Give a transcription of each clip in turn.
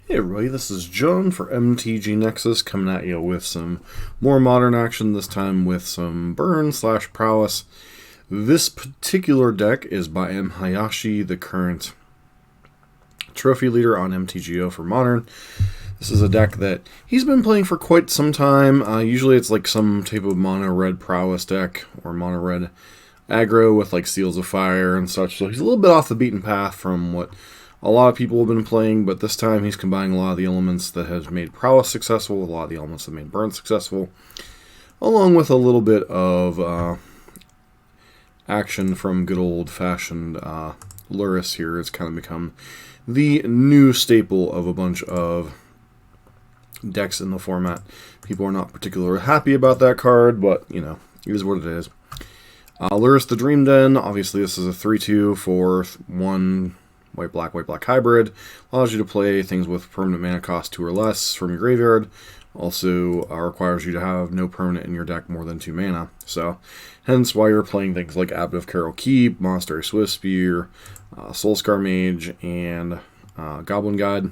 Hey everybody, this is John for MTG Nexus coming at you with some more modern action, this time with some Burn/Prowess. This particular deck is by Mhyashi, the current trophy leader on MTGO for Modern. This is a deck that he's been playing for quite some time. Usually it's like some type of mono red Prowess deck or mono red aggro with like Seals of Fire and such, so he's a little bit off the beaten path from what a lot of people have been playing, but this time he's combining a lot of the elements that have made Prowess successful, a lot of the elements that made Burn successful, along with a little bit of action from good old-fashioned Lurrus here. It's kind of become the new staple of a bunch of decks in the format. People are not particularly happy about that card, but, you know, it is what it is. Lurrus the Dream Den, obviously this is a 3/2 for 1 white-black hybrid. Allows you to play things with permanent mana cost 2 or less from your graveyard. Also requires you to have no permanent in your deck more than 2 mana. So, hence why you're playing things like Abbot of Carol Keep, Monastery Swiftspear, Soulscar Mage, and Goblin Guide.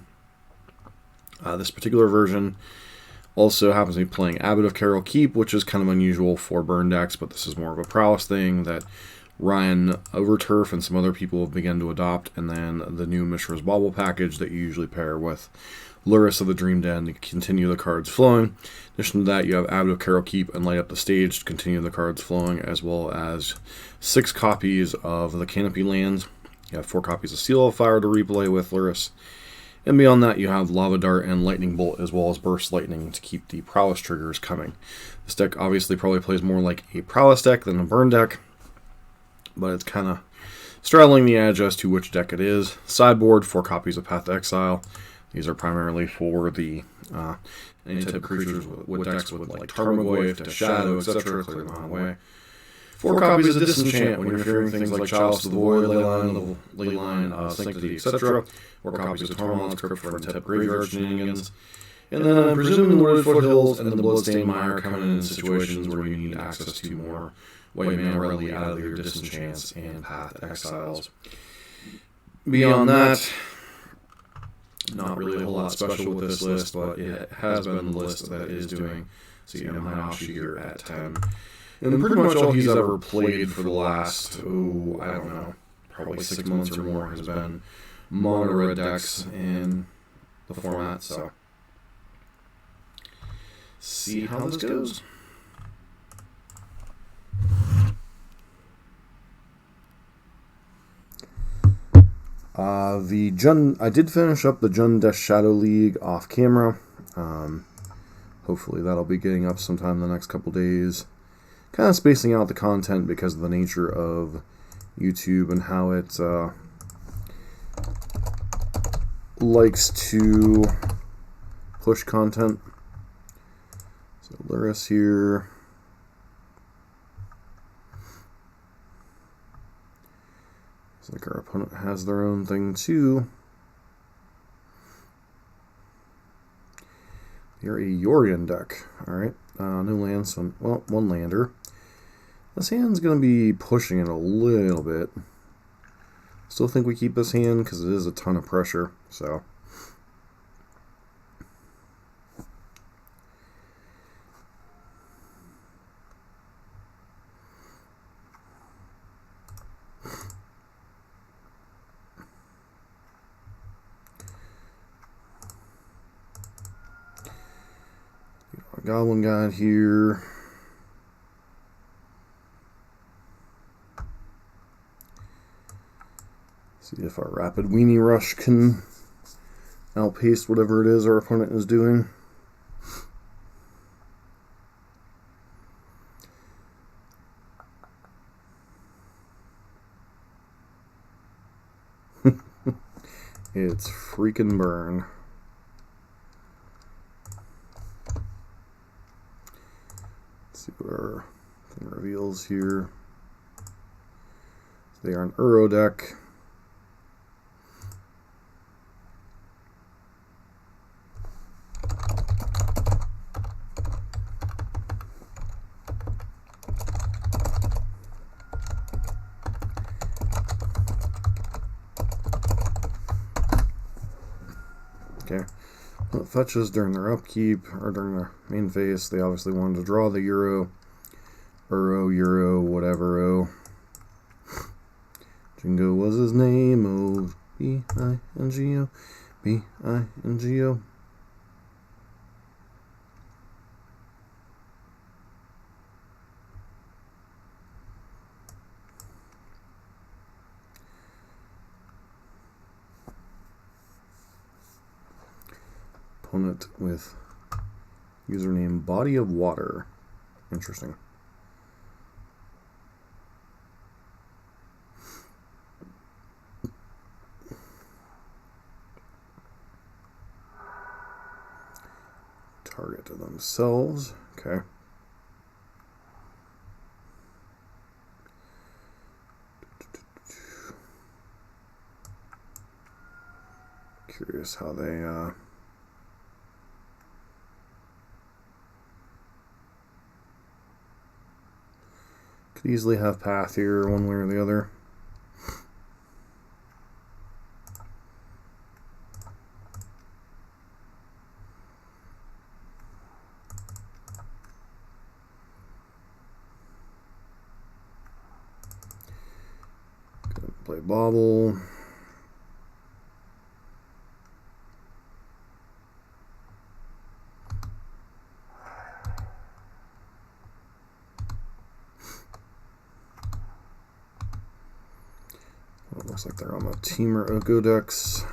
This particular version also happens to be playing Abbot of Carol Keep, which is kind of unusual for burn decks, but this is more of a Prowess thing that Ryan Overturf and some other people have begun to adopt, and then the new Mishra's Bauble package that you usually pair with Lurrus of the Dream Den to continue the cards flowing. In addition to that, you have Abbot of Carol Keep and Light Up the Stage to continue the cards flowing, as well as 6 copies of the Canopy Lands. You have 4 copies of Seal of Fire to replay with Lurrus. And beyond that, you have Lava Dart and Lightning Bolt, as well as Burst Lightning to keep the Prowess triggers coming. This deck obviously probably plays more like a Prowess deck than a Burn deck, but it's kind of straddling the edge as to which deck it is. Sideboard, 4 copies of Path to Exile. These are primarily for the any type of creatures with decks with like Tarmogoyf, Death Shadow, etc. Clear them out of the way. 4 copies of Disenchant when you're fearing things like Chalice of the Void, Leyline, Sanctity, etc. 4 copies of Tormod's Crypt for type graveyard shenanigans. And then presuming the Wooded Foothills and the Bloodstained Mire coming in situations where you need access to more white mana readily out of your Disenchants and Path Exiles. Beyond that, not really a whole lot special with this list, but it has been the list that is doing. So you have Mhyashi here at 10. And pretty much all he's ever played for the last, I don't know, probably 6 months or more has been mono red decks in the format, so see how this goes. I did finish up the Jund Death Shadow League off camera. Hopefully that'll be getting up sometime in the next couple days. Kind of spacing out the content because of the nature of YouTube and how it likes to push content. So Lurrus here. Looks like our opponent has their own thing too. You're a Yorion deck. Alright. No lands, so, well, 1 lander. This hand's going to be pushing it a little bit. Still think we keep this hand because it is a ton of pressure, so. Goblin Guide here. See if our Rapid Weenie Rush can outpace whatever it is our opponent is doing. It's freaking Burn. See what our thing reveals here. So they are an Uro deck. Okay. Well, it fetches during their upkeep, or during their main phase. They obviously wanted to draw the Euro, whatever. Jingo was his name. Oh, B-I-N-G-O. B-I-N-G-O. Opponent with username Body of Water. Interesting. Target to themselves. Okay. Curious how they could easily have path here one way or the other. Gonna play Bobble. It looks like they're on the Temur Yorion.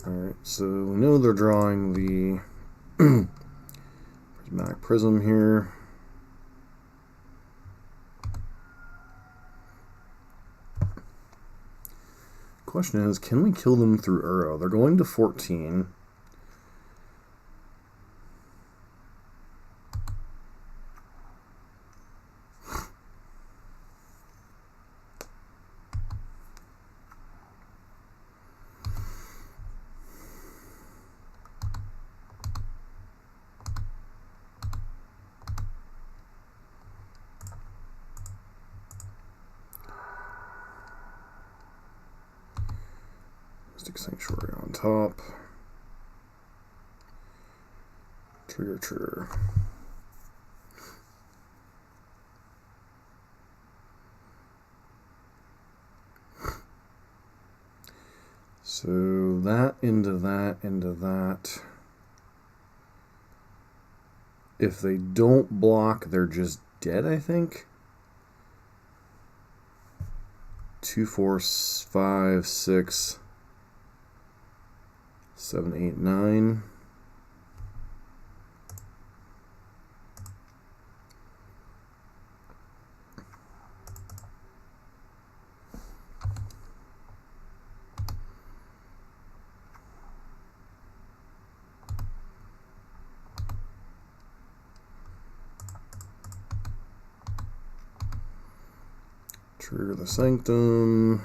Alright, so we know they're drawing the prismatic prism here. Question is, can we kill them through Uro? They're going to 14. Sanctuary on top. Trigger. So that into that. If they don't block, they're just dead, I think. 2, 4, 5, 6. 7, 8, 9. Trigger the Sanctum.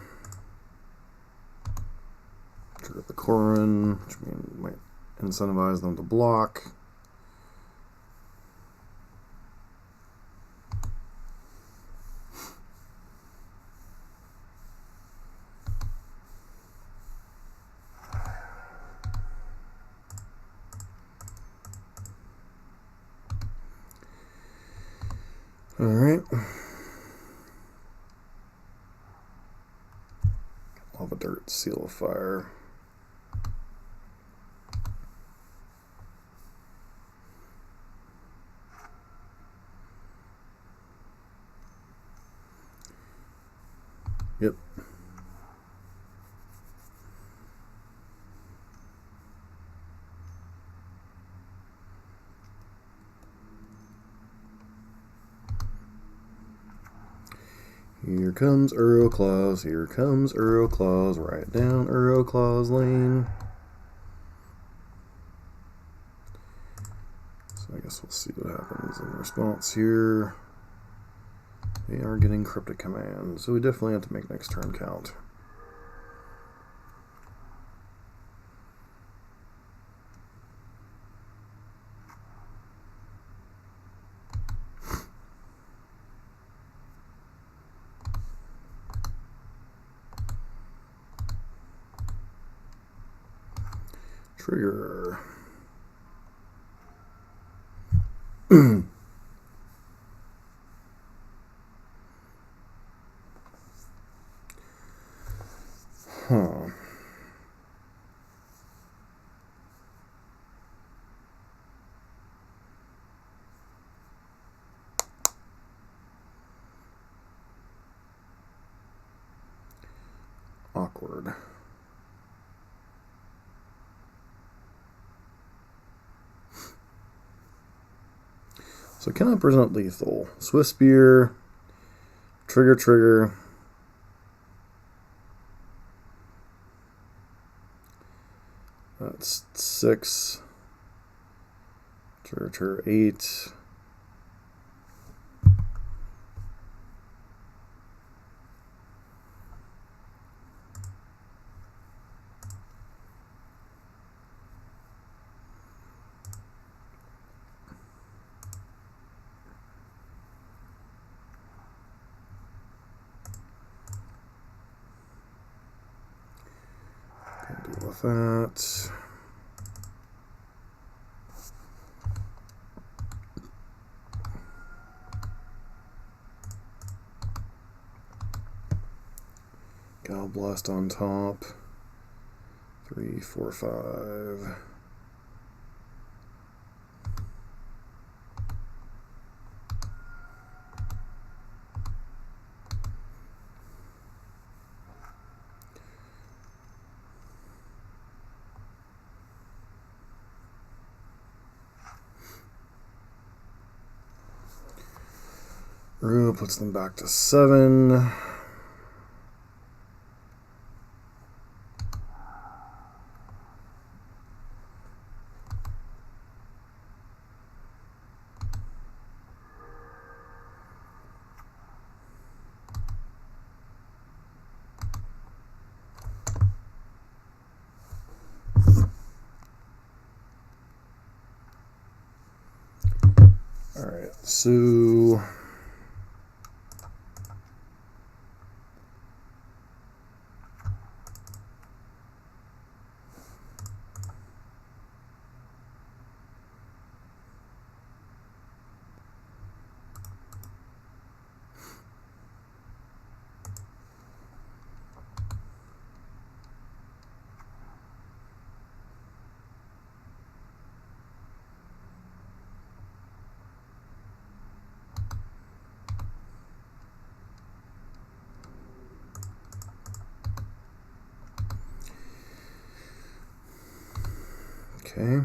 Trigger the Korin, which might incentivize them to block. All right. Lava Dirt, Seal of Fire. Yep. Here comes Uroclaws, here comes Uroclaws, right down Uroclaws Lane. So I guess we'll see what happens in response here. They are getting cryptic commands, so we definitely have to make next turn count. Trigger. Huh. Awkward. So cannot present lethal. Swift Spear. Trigger. That's 6. Trigger 8. Deal with that. Gal Blast on top. 3, 4, 5. Rue puts them back to 7. Alright, so okay.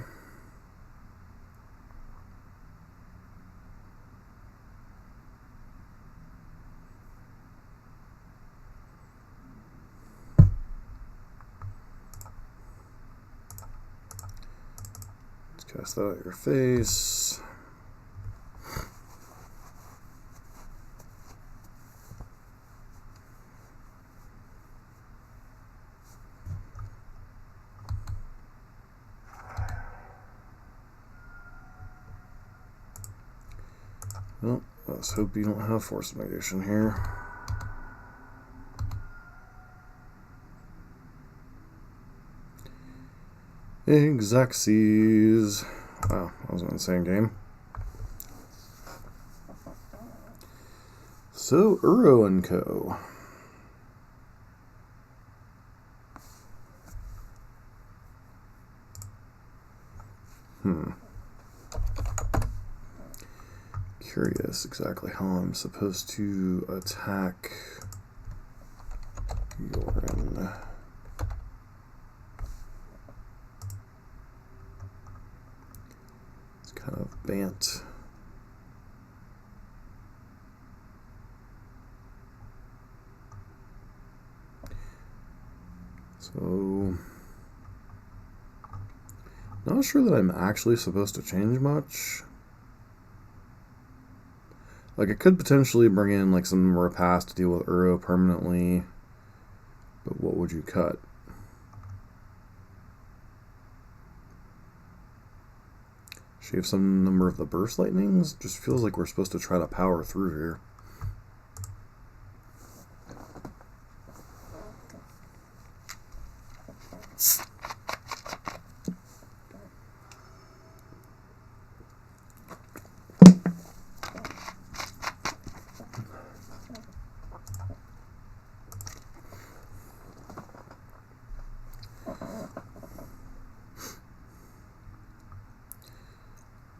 Let's cast that at your face. Well, let's hope you don't have force negation here. Exacxies. Wow, that was an insane game. So, Uro and Co. Curious exactly how I'm supposed to attack Yorion. It's kind of bant. So, not sure that I'm actually supposed to change much. Like, it could potentially bring in, like, some Rapace to deal with Uro permanently. But what would you cut? Shave some number of the Burst Lightnings? Just feels like we're supposed to try to power through here.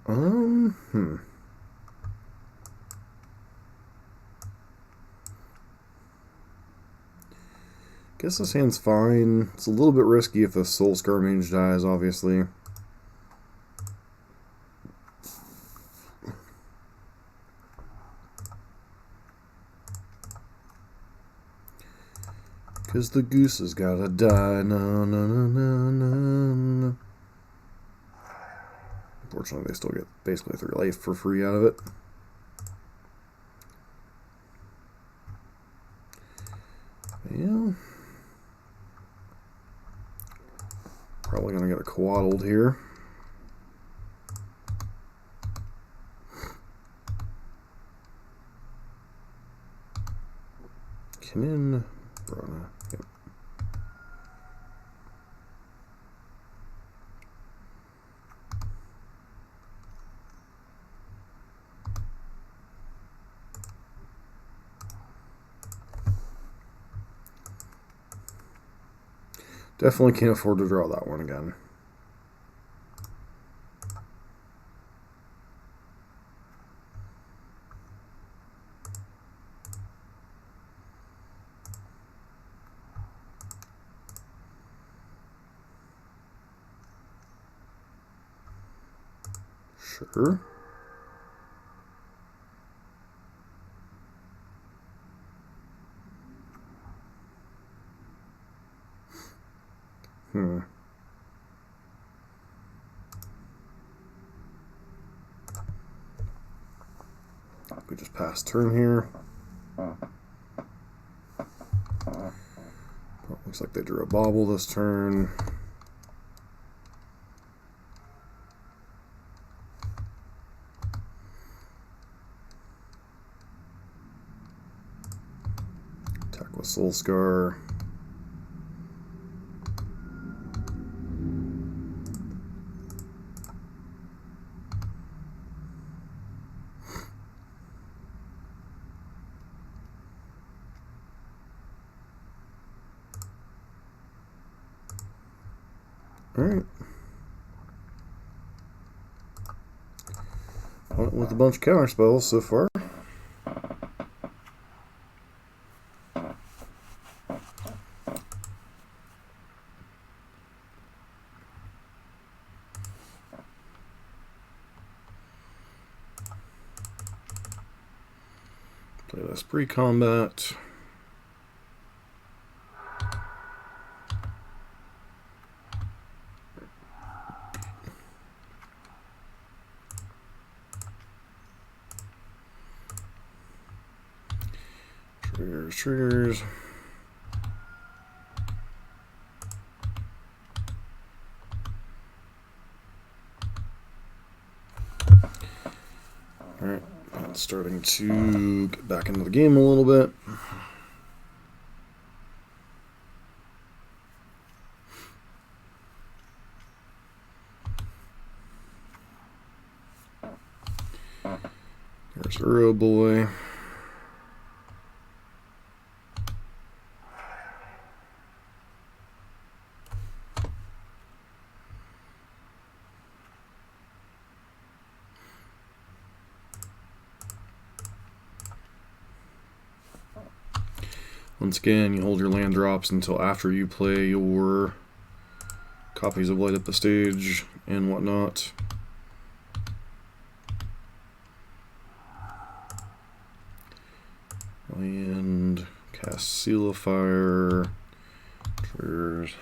Hmm. Guess this hand's fine. It's a little bit risky if the Soul Scar Mage dies, obviously. Because the goose has gotta die. No, no, no, no, no, no. Unfortunately, they still get basically 3 life for free out of it. Yeah. Probably gonna get a coddled here. Kenin, Brana. Yep. Definitely can't afford to draw that one again. Sure. We just pass turn here. Looks like they drew a bauble this turn. Attack with Soul Scar. Alright. Went with a bunch of counter spells so far. Play this pre-combat. Triggers. Alright, it's starting to get back into the game a little bit. There's Uro Boy. Once again, you hold your land drops until after you play your copies of Light Up the Stage and whatnot. Land, cast Seal of Fire, triggers.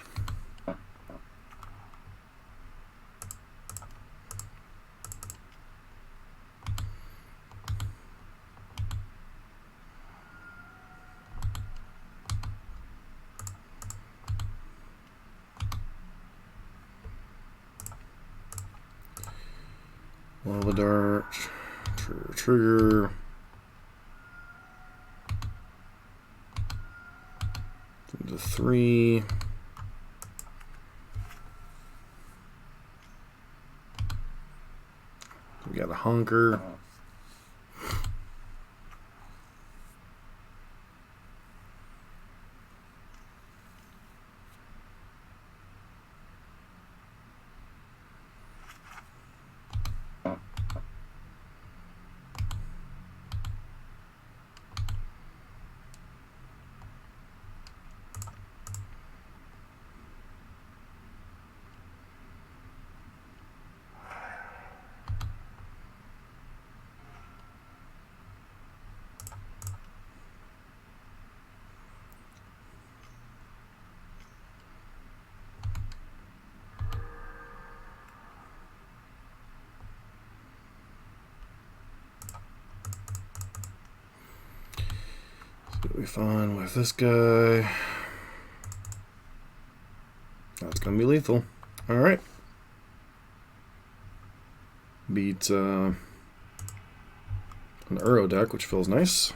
Lava Dart, trigger. Into 3. We got a honker. be fine with this guy. That's going to be lethal. Alright. Beat an Uro deck, which feels nice.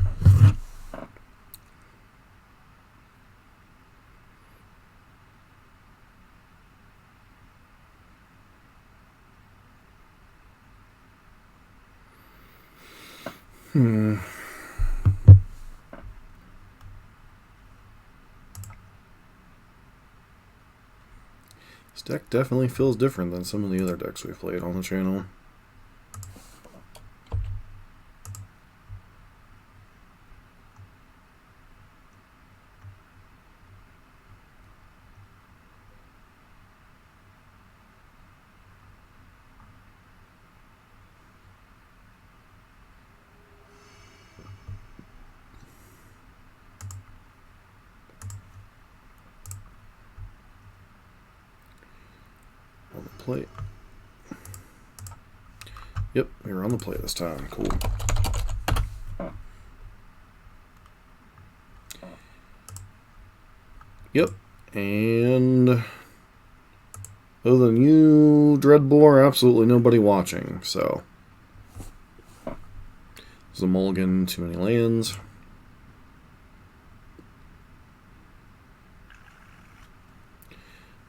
This deck definitely feels different than some of the other decks we've played on the channel. On the plate. Yep, we were on the plate this time. Cool. Yep, and other than you, Dreadbore, absolutely nobody watching, so. There's a mulligan, too many lands.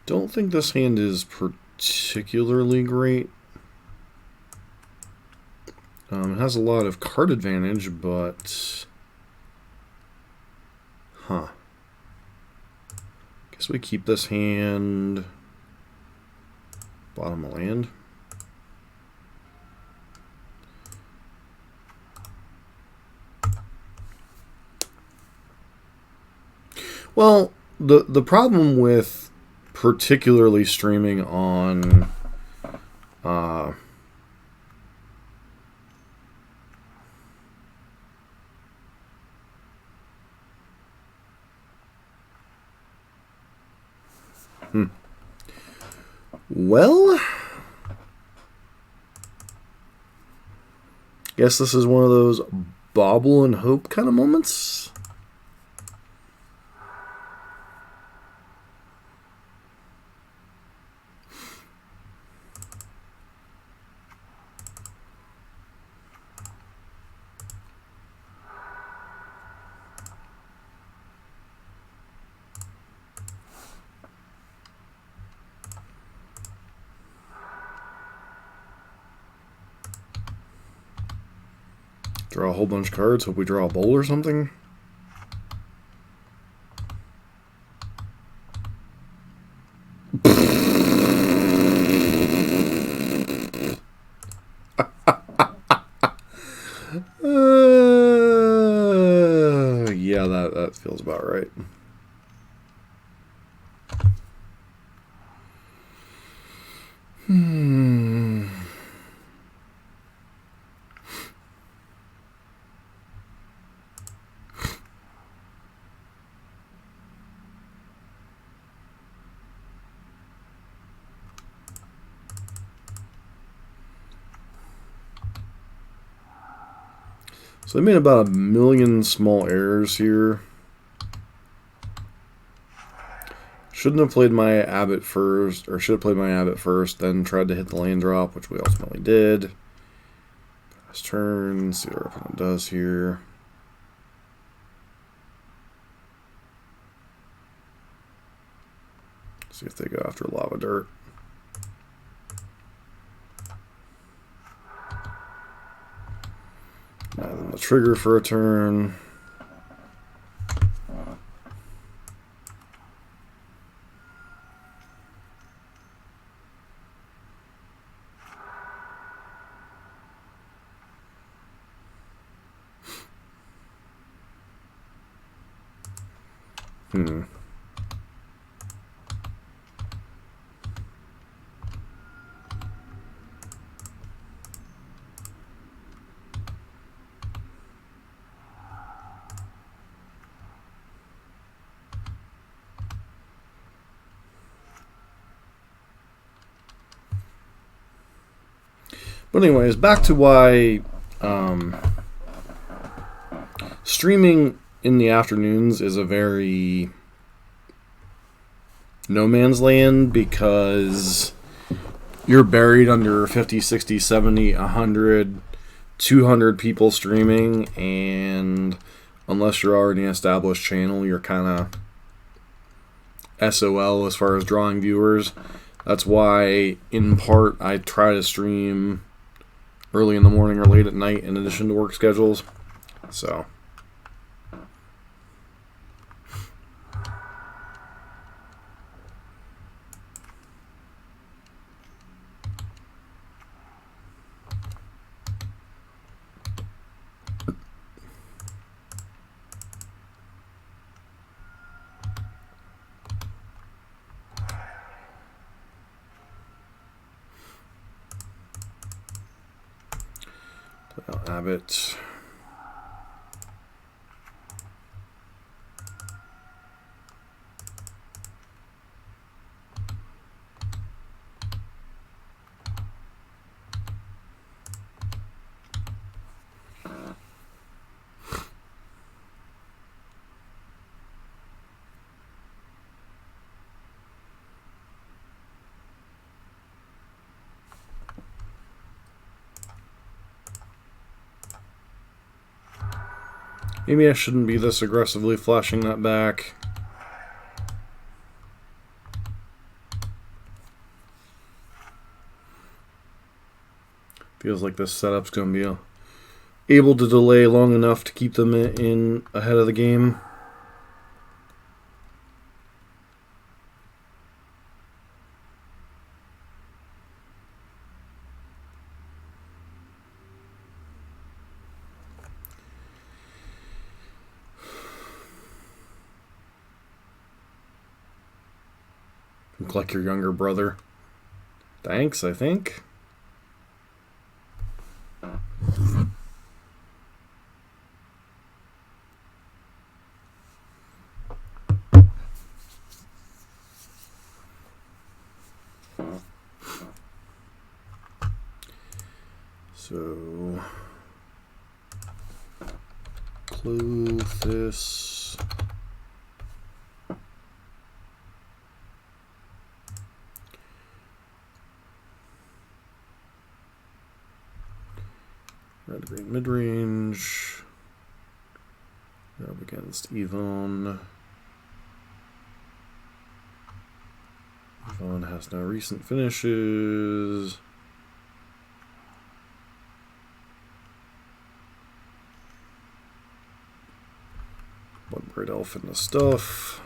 Don't think this hand is particularly great. It has a lot of card advantage, but... Guess we keep this hand... Bottom of land. Well, the problem with particularly streaming on well, guess this is one of those bobble and hope kind of moments. Draw a whole bunch of cards, hope we draw a bowl or something. Yeah, that feels about right. So they made about 1 million small errors here. Shouldn't have played my Abbot first, or should have played my Abbot first, then tried to hit the land drop, which we ultimately did. Pass turn, see what our opponent does here. See if they go after Lava Dirt. Now then the trigger for a turn. But anyways, back to why streaming in the afternoons is a very no man's land, because you're buried under 50, 60, 70, 100, 200 people streaming, and unless you're already an established channel, you're kind of SOL as far as drawing viewers. That's why, in part, I try to stream early in the morning or late at night in addition to work schedules. So Abbott. Maybe I shouldn't be this aggressively flashing that back. Feels like this setup's going to be able to delay long enough to keep them in ahead of the game. Look like your younger brother. Thanks, I think. So, close this. Red Gruul Midrange. We're up against Yvonne. Yvonne has no recent finishes. One Bright Elf in the stuff.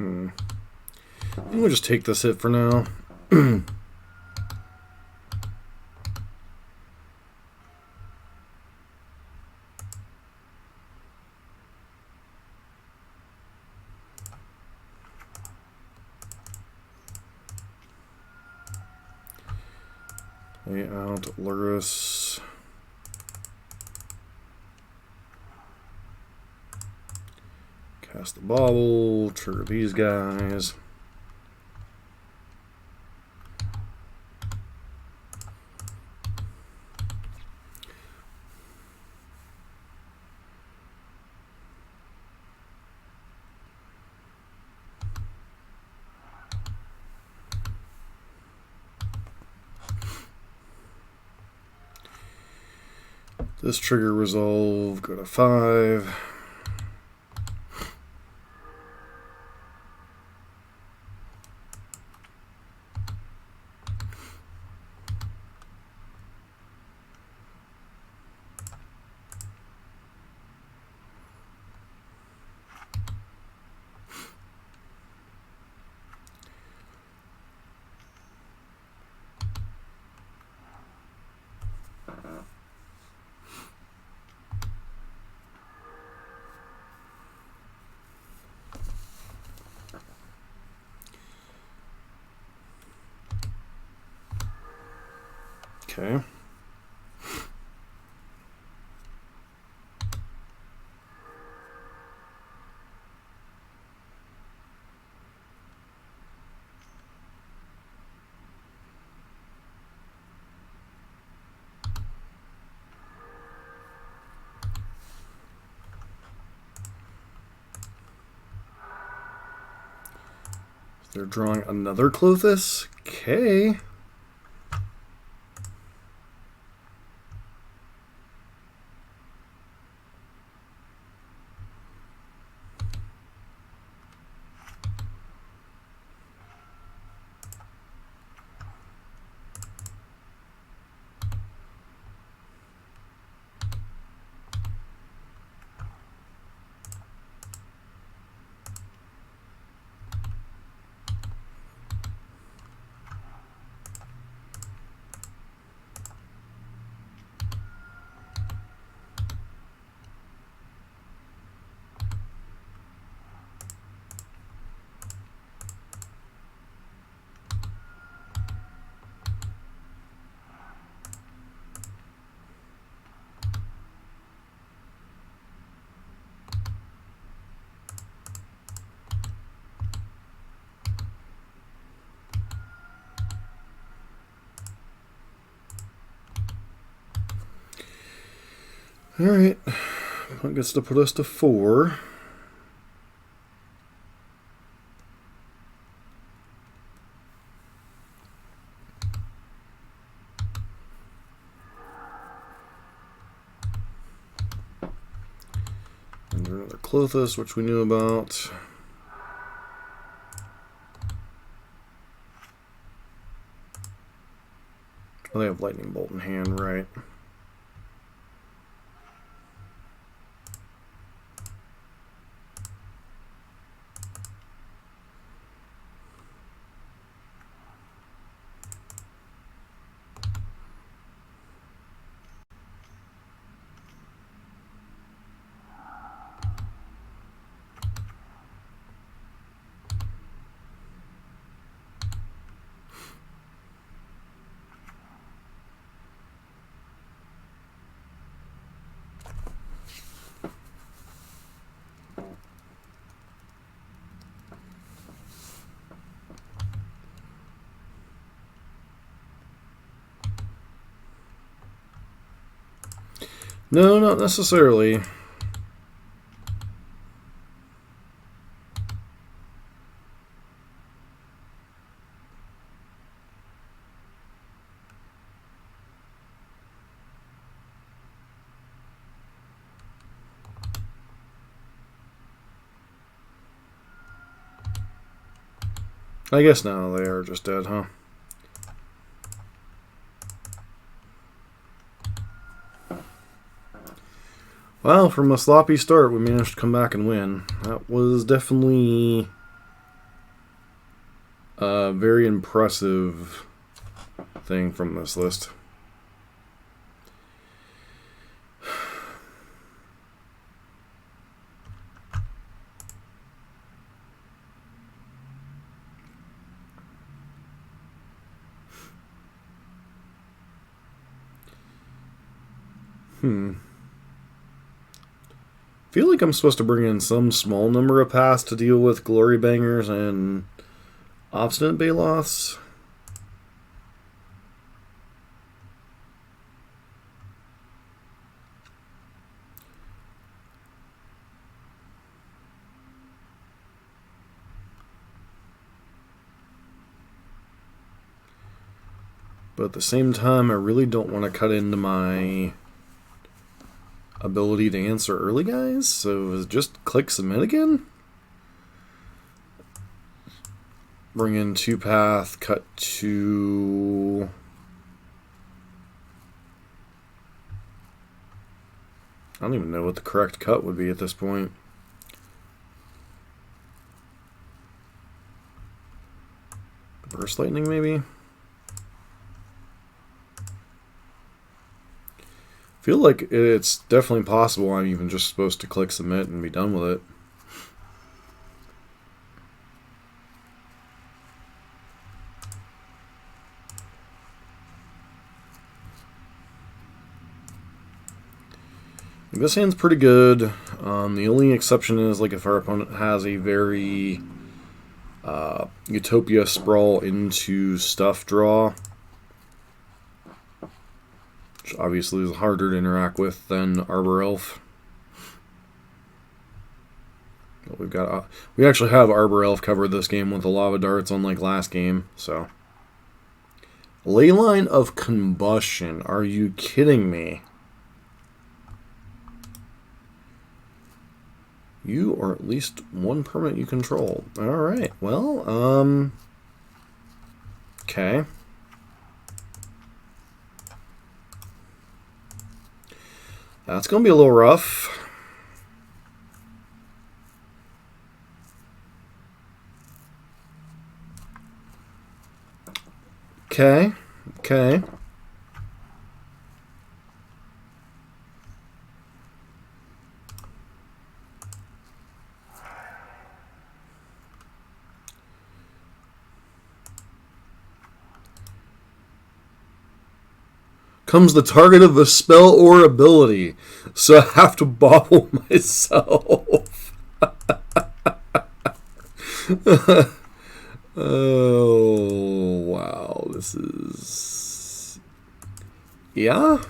I think we'll just take this hit for now. Lay out Lurrus. Cast the bauble, trigger these guys. This trigger resolve, go to 5. Okay. They're drawing another Clothis. Okay. Alright. That gets to put us to 4. And another Clothis, which we knew about. Oh, they have Lightning Bolt in hand, right? No, not necessarily. I guess now they are just dead, huh? Well, from a sloppy start, we managed to come back and win. That was definitely a very impressive thing from this list. Feel like I'm supposed to bring in some small number of paths to deal with Glory Bangers and Obstinate Baloths. But at the same time, I really don't want to cut into my ability to answer early guys, so just click submit again. Bring in 2 path, cut to I don't even know what the correct cut would be at this point. Burst Lightning, maybe? Feel like it's definitely possible I'm even just supposed to click submit and be done with it. This hand's pretty good. The only exception is like if our opponent has a very Utopia Sprawl into Stuff draw, which obviously is harder to interact with than Arbor Elf. But we've got we actually have Arbor Elf covered this game with the Lava Darts, unlike last game. So, Leyline of Combustion. Are you kidding me? You are at least one permanent you control. Alright, well, okay. That's going to be a little rough. Okay, okay. Comes the target of a spell or ability, so I have to bobble myself. Oh, wow. This is... Yeah?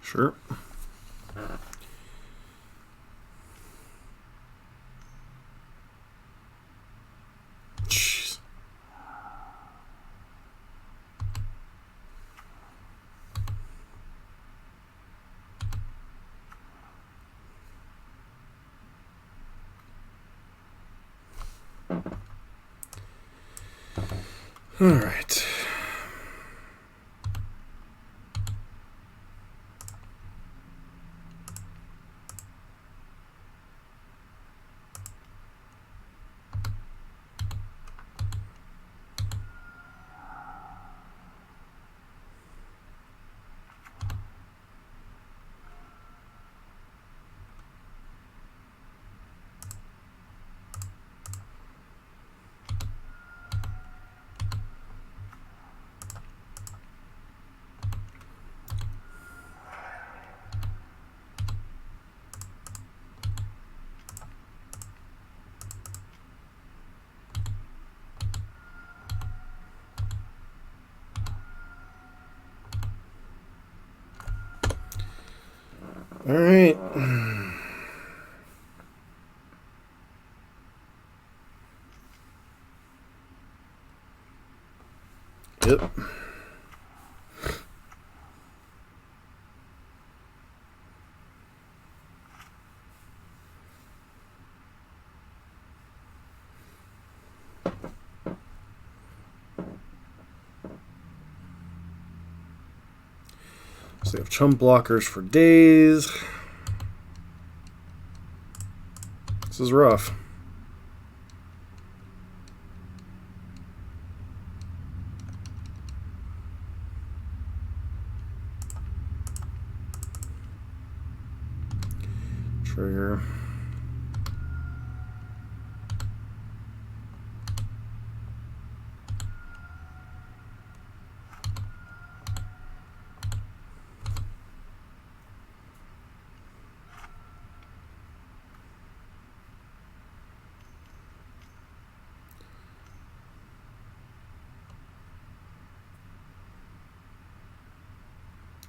Sure. Jeez. All right. All right. Yep. So we have chump blockers for days. This is rough. Trigger.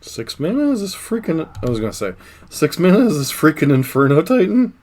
Six mana is this freaking... I was gonna say 6 mana is this freaking Inferno Titan.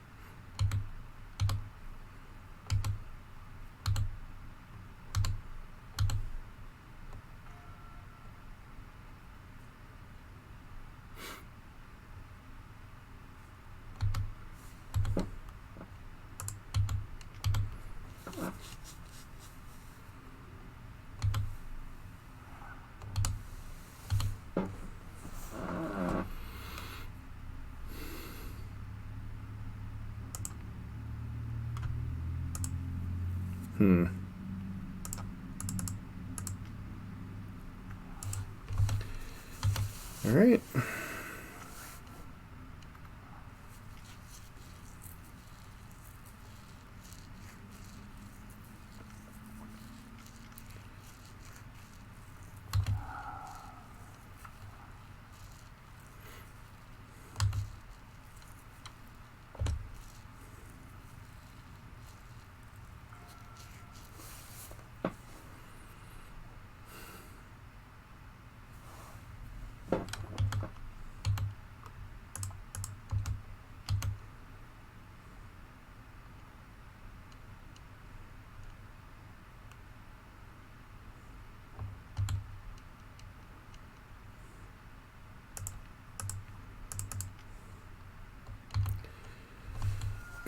All right.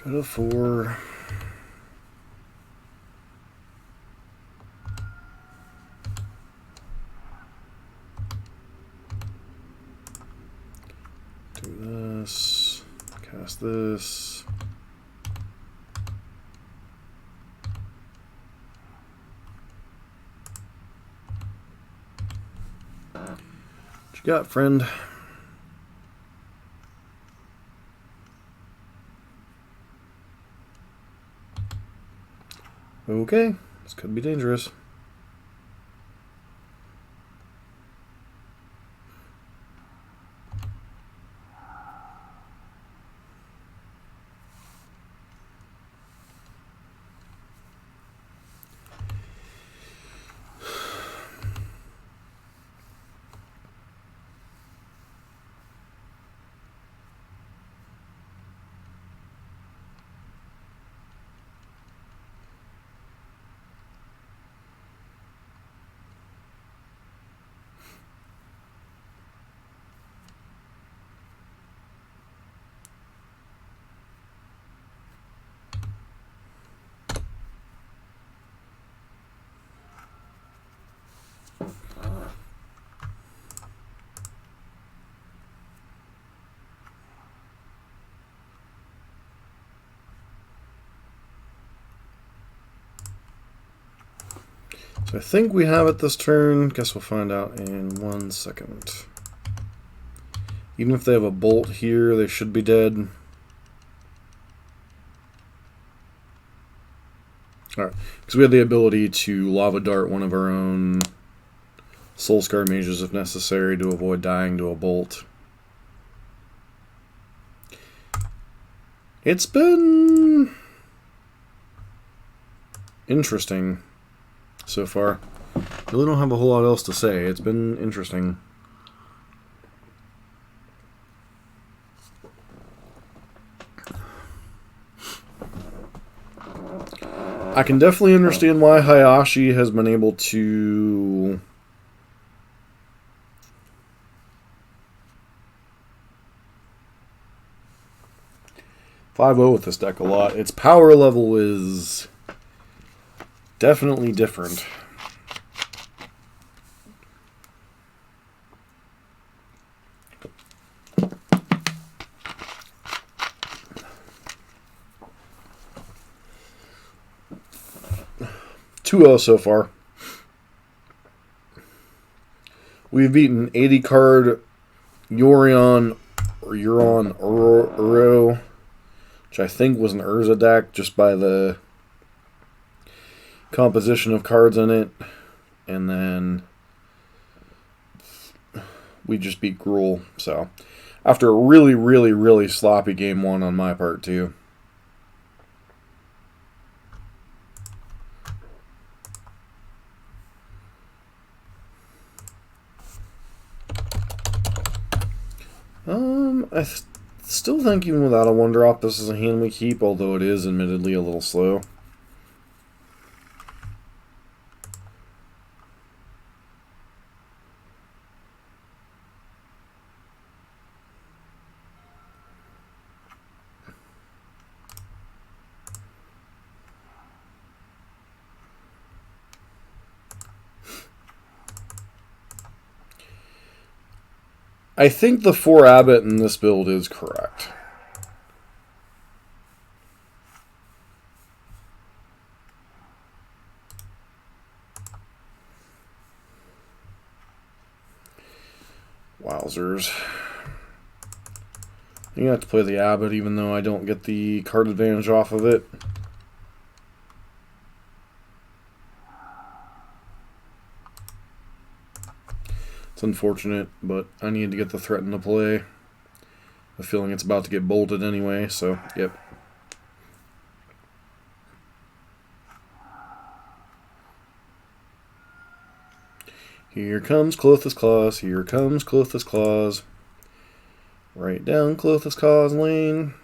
Go to 4. Do this. Cast this. What you got, friend? Okay, this could be dangerous. So I think we have it this turn. Guess we'll find out in 1 second. Even if they have a bolt here, they should be dead. Alright, because we have the ability to Lava Dart one of our own Soulscar mages if necessary to avoid dying to a bolt. It's been interesting so far. Really don't have a whole lot else to say. It's been interesting. I can definitely understand why Mhyashi has been able to .5-0 with this deck a lot. Its power level is definitely different. 2-0 so far. We've beaten 80 card Yorion Uro, which I think was an Urza deck just by the composition of cards in it. And then we just beat Gruul. So, after a really, really, really sloppy game one on my part, too. I still think even without a 1-drop, this is a hand we keep, although it is admittedly a little slow. I think the 4 Abbot in this build is correct. Wowzers. You have to play the Abbot even though I don't get the card advantage off of it. It's unfortunate, but I need to get the threat into play. I have a feeling it's about to get bolted anyway, so, yep. Here comes Clothes Claws, here comes Clothes Claws. Right down Clothes Claws lane.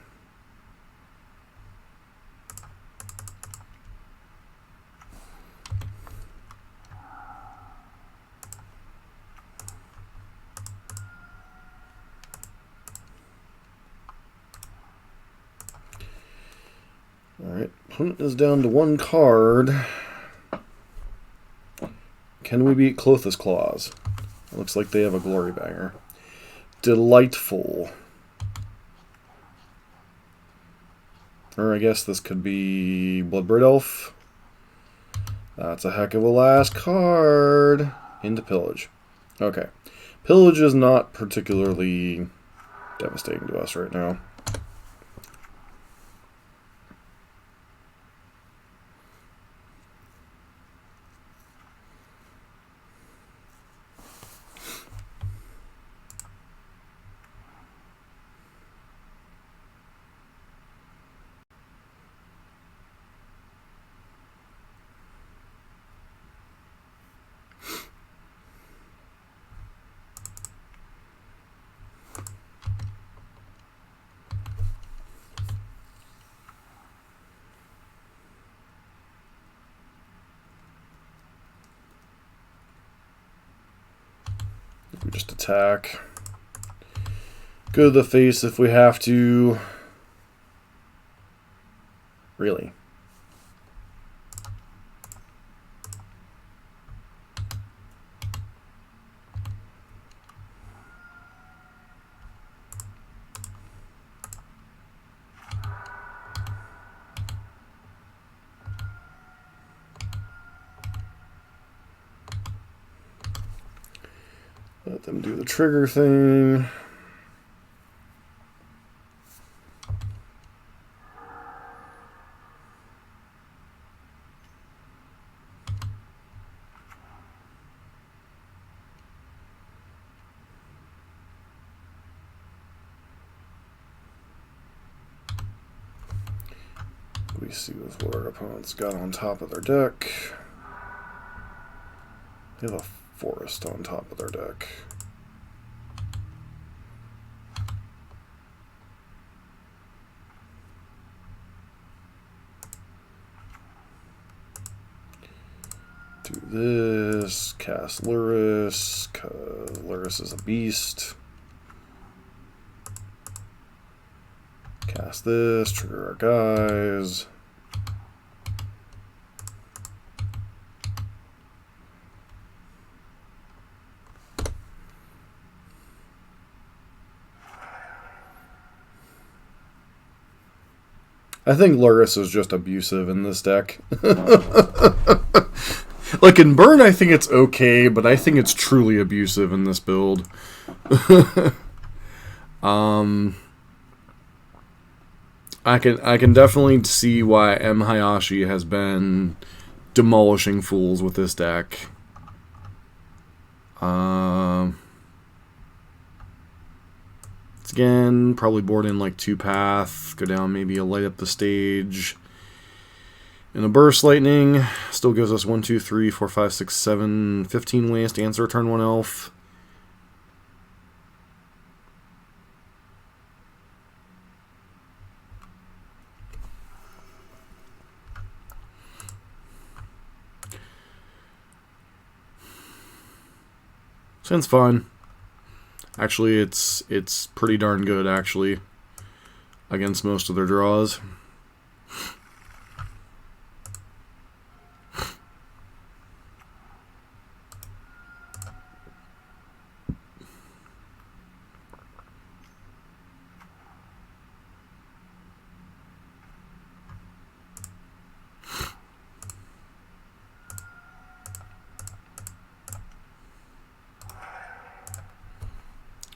Alright, opponent is down to 1 card. Can we beat Clothes Claws? It looks like they have a Glory Banger. Delightful. Or I guess this could be Bloodbraid Elf. That's a heck of a last card. Into Pillage. Okay. Pillage is not particularly devastating to us right now. We just attack. Go to the face if we have to. Really? Let them do the trigger thing. We see what our opponent's got on top of their deck. They have a forest on top of their deck. Do this, cast Lurrus, because Lurrus is a beast. Cast this, trigger our guys. I think Lurrus is just abusive in this deck. Like, in Burn, I think it's okay, but I think it's truly abusive in this build. I can definitely see why Mhyashi has been demolishing fools with this deck. It's again probably board in like 2-path, go down maybe a light up the stage. And a burst lightning still gives us 1, 2, 3, 4, 5, 6, 7, 15 ways to answer turn 1 elf. Sounds fine. Actually, it's pretty darn good, actually, against most of their draws.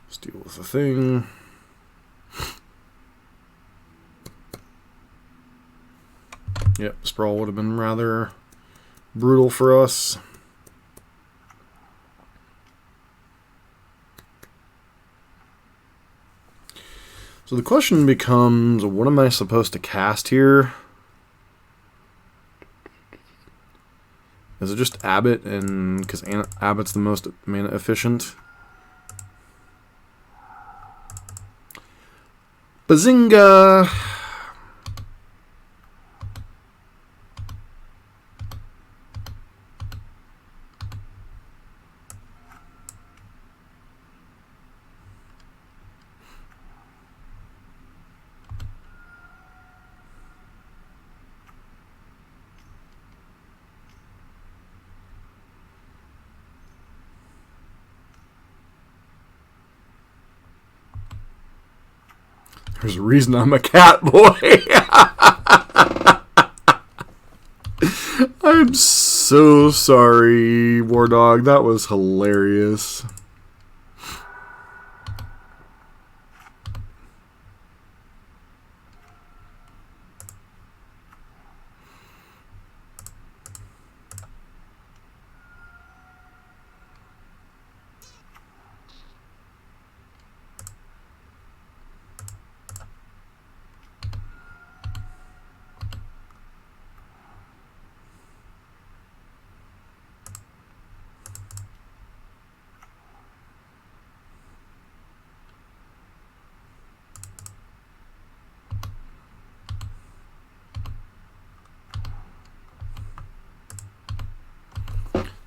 Let's deal with the thing. Yep, Sprawl would have been rather brutal for us. So the question becomes, what am I supposed to cast here? Is it just Abbott, and because Abbott's the most mana efficient? Bazinga! There's a reason I'm a cat boy. I'm so sorry, War Dog. That was hilarious.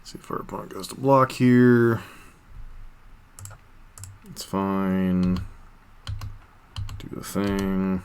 See if our opponent goes to block here. It's fine. Do the thing.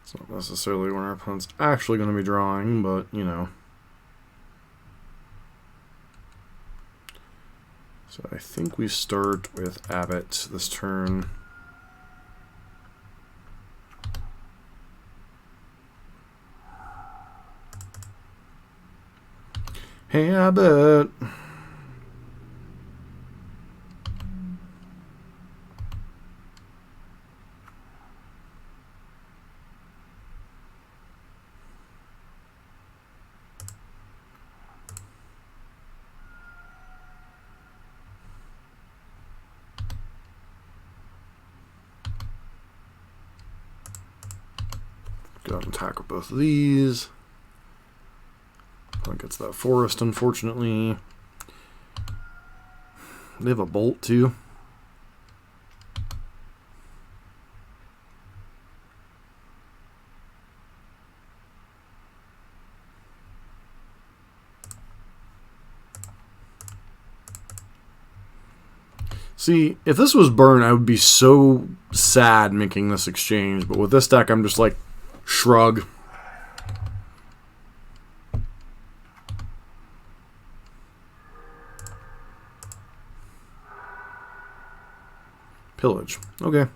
It's not necessarily when our opponent's actually going to be drawing, but, you know. So I think we start with Abbott this turn. Hey, Abbott. Go ahead and tackle both of these. That gets that forest, unfortunately. They have a bolt, too. See, if this was Burn, I would be so sad making this exchange. But with this deck, I'm just like, shrug. Pillage. Okay.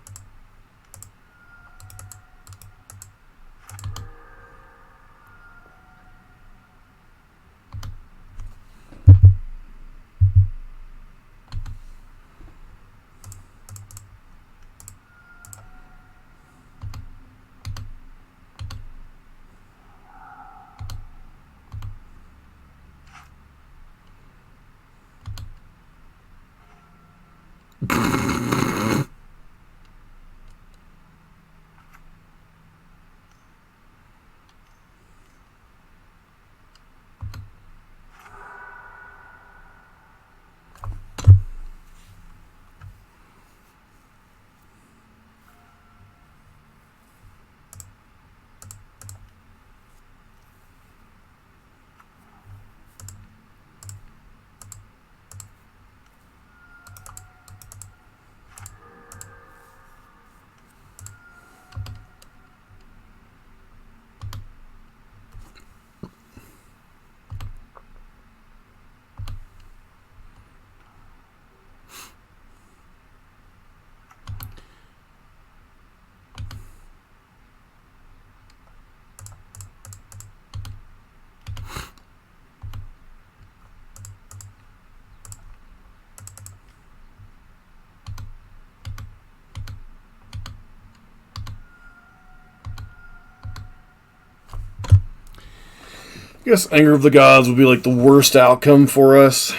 I guess Anger of the Gods would be like the worst outcome for us.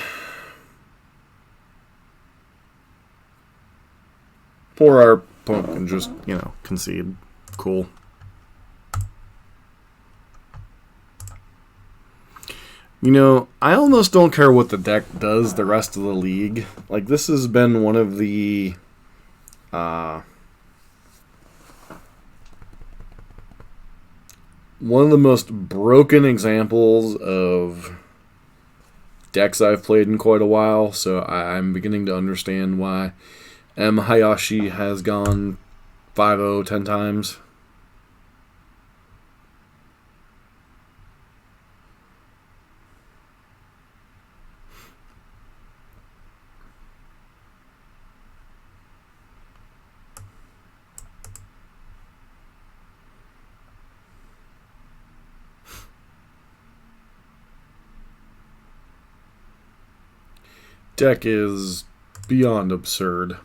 Or our opponent can just, concede. Cool. I almost don't care what the deck does the rest of the league. Like, this has been one of the... one of the most broken examples of decks I've played in quite a while, so I'm beginning to understand why Mhyashi has gone 5-0 10 times. Deck is beyond absurd.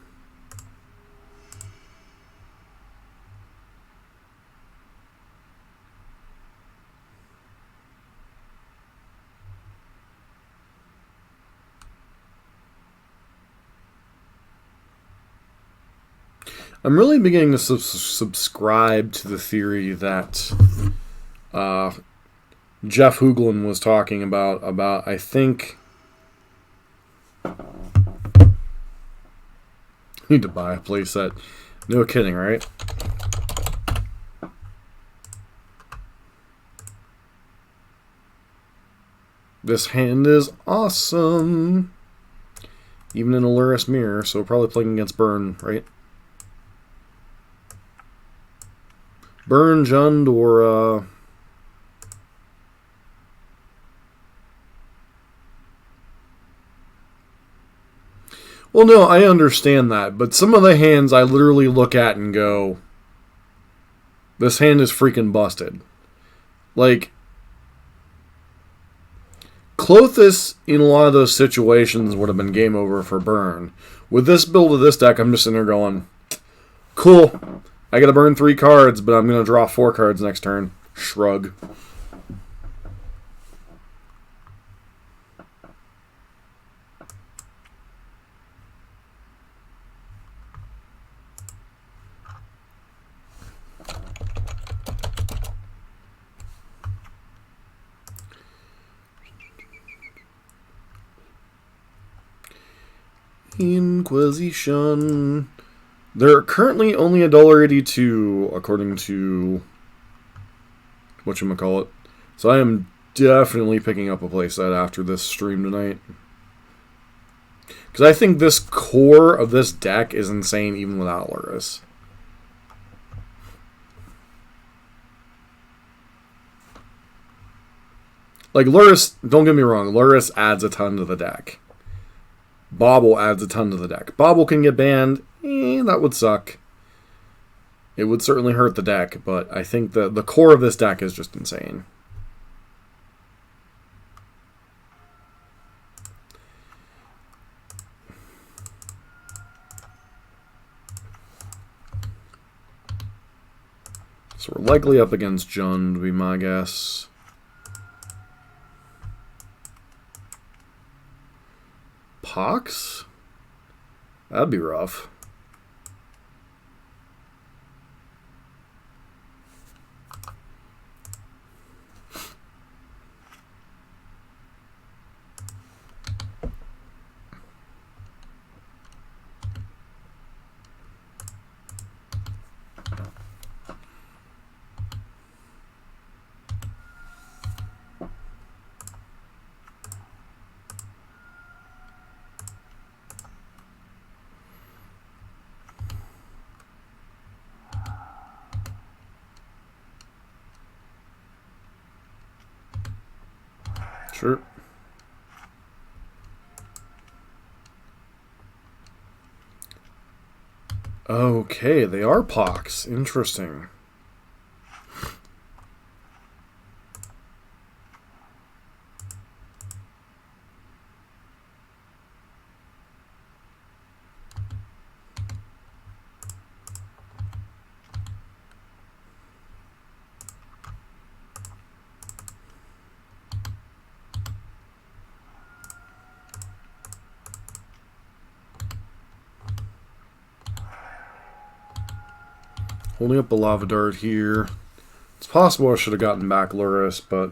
I'm really beginning to subscribe to the theory that Jeff Hoogland was talking about I think... Need to buy a playset. No kidding, right? This hand is awesome. Even in a Lurrus mirror, so probably playing against Burn, right? Burn, Jund, or well, no, I understand that, but some of the hands I literally look at and go, this hand is freaking busted. Like, Klothys, in a lot of those situations, would have been game over for Burn. With this build of this deck, I'm just sitting there going, cool, I gotta burn 3 cards, but I'm gonna draw 4 cards next turn. Shrug. Inquisition. They're currently only $1.82, according to whatchamacallit. So I am definitely picking up a playset after this stream tonight. Because I think this core of this deck is insane even without Lurrus. Like, Lurrus, don't get me wrong, Lurrus adds a ton to the deck. Bobble adds a ton to the deck. Bobble can get banned. That would suck. It would certainly hurt the deck, but I think the core of this deck is just insane. So we're likely up against Jund, would be my guess. Pox? That'd be rough. Sure. Okay, they are Pox. Interesting. Holding up a Lava Dart here. It's possible I should have gotten back Lurrus, but...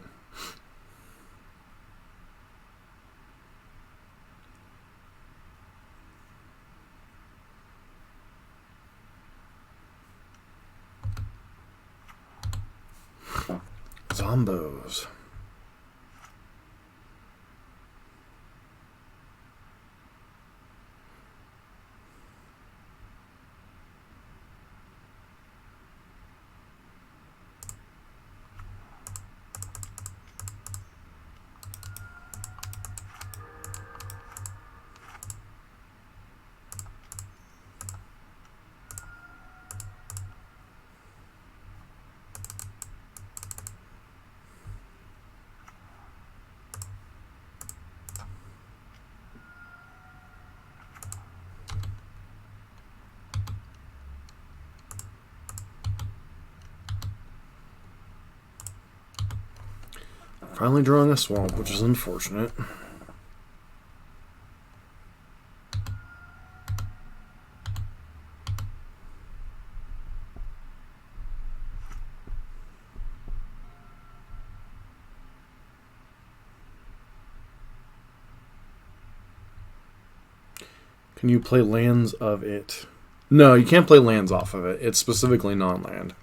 Zombos. Finally drawing a swamp, which is unfortunate. Can you play lands of it? No, you can't play lands off of it. It's specifically non-land.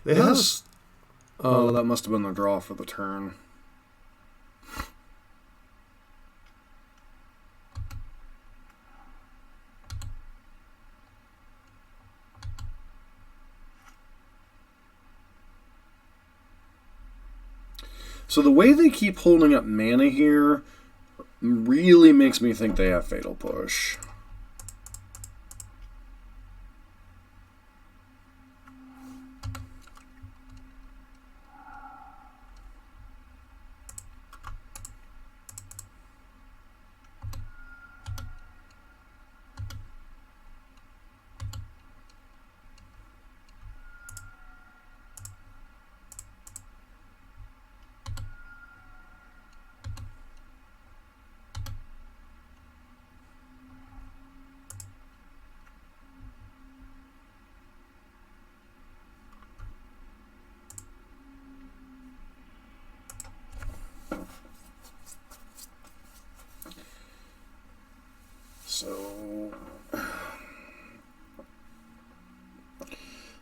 It has... Oh, that must have been the draw for the turn. So the way they keep holding up mana here really makes me think they have Fatal Push.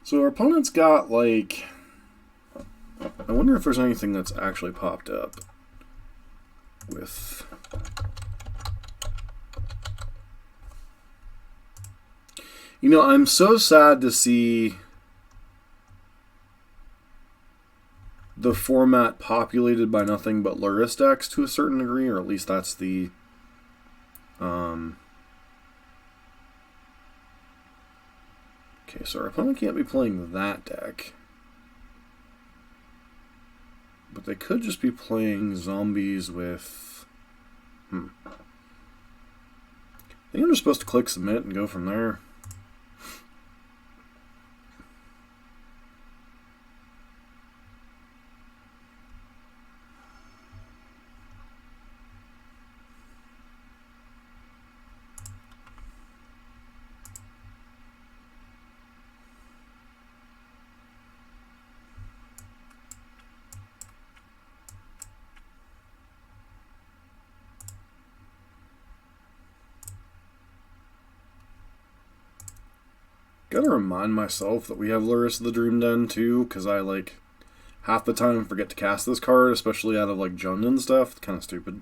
So our opponent's got, like... I wonder if there's anything that's actually popped up with... You know, I'm so sad to see the format populated by nothing but Lurrus decks to a certain degree, or at least that's the... Okay, so our opponent can't be playing that deck. But they could just be playing zombies with... I think I'm just supposed to click submit and go from there. Gotta remind myself that we have Lurrus the Dream Den too, because I, like, half the time forget to cast this card, especially out of, like, Jund and stuff. It's kind of stupid.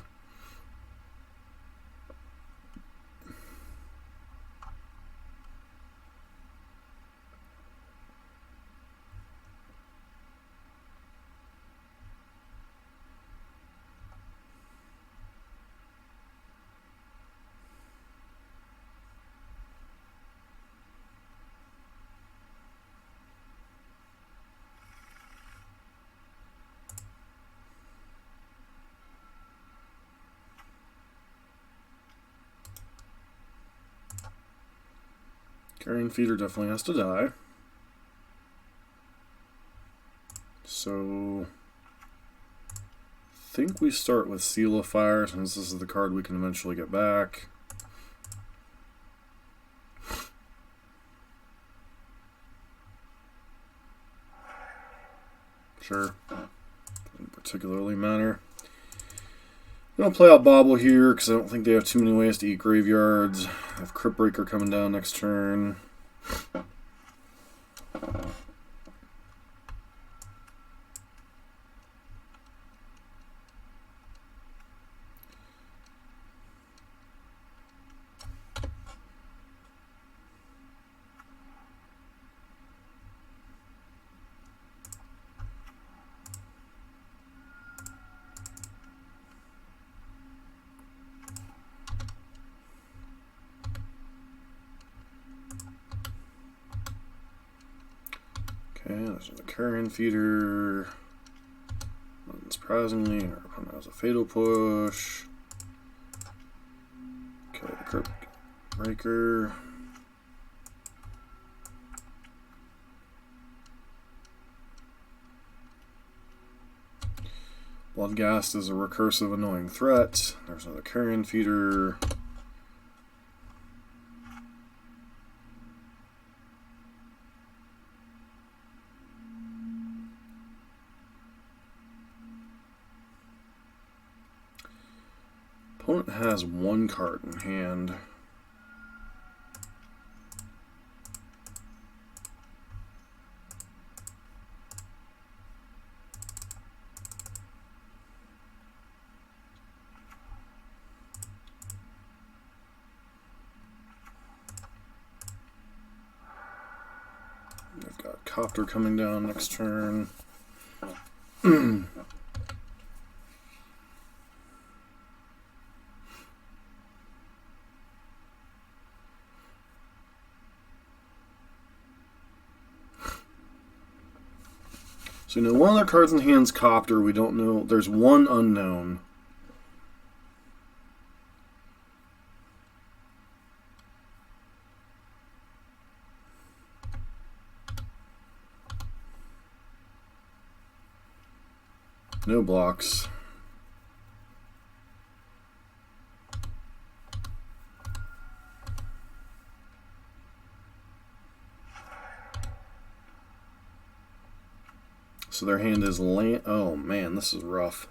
Carrion Feeder definitely has to die. So, I think we start with Seal of Fire, since this is the card we can eventually get back. Sure. Doesn't particularly matter. I'm going to play out Bobble here, because I don't think they have too many ways to eat graveyards. I have Crypt Breaker coming down next turn. Okay, there's a Carrion Feeder. Unsurprisingly, our opponent has a Fatal Push. Okay, the Crypt Breaker. Bloodghast is a recursive annoying threat. There's another Carrion Feeder. Opponent has one card in hand. They've got Copter coming down next turn. So, you know, one of their cards in hand's Copter. We don't know. There's one unknown. No blocks. So their hand is land. Oh man, this is rough.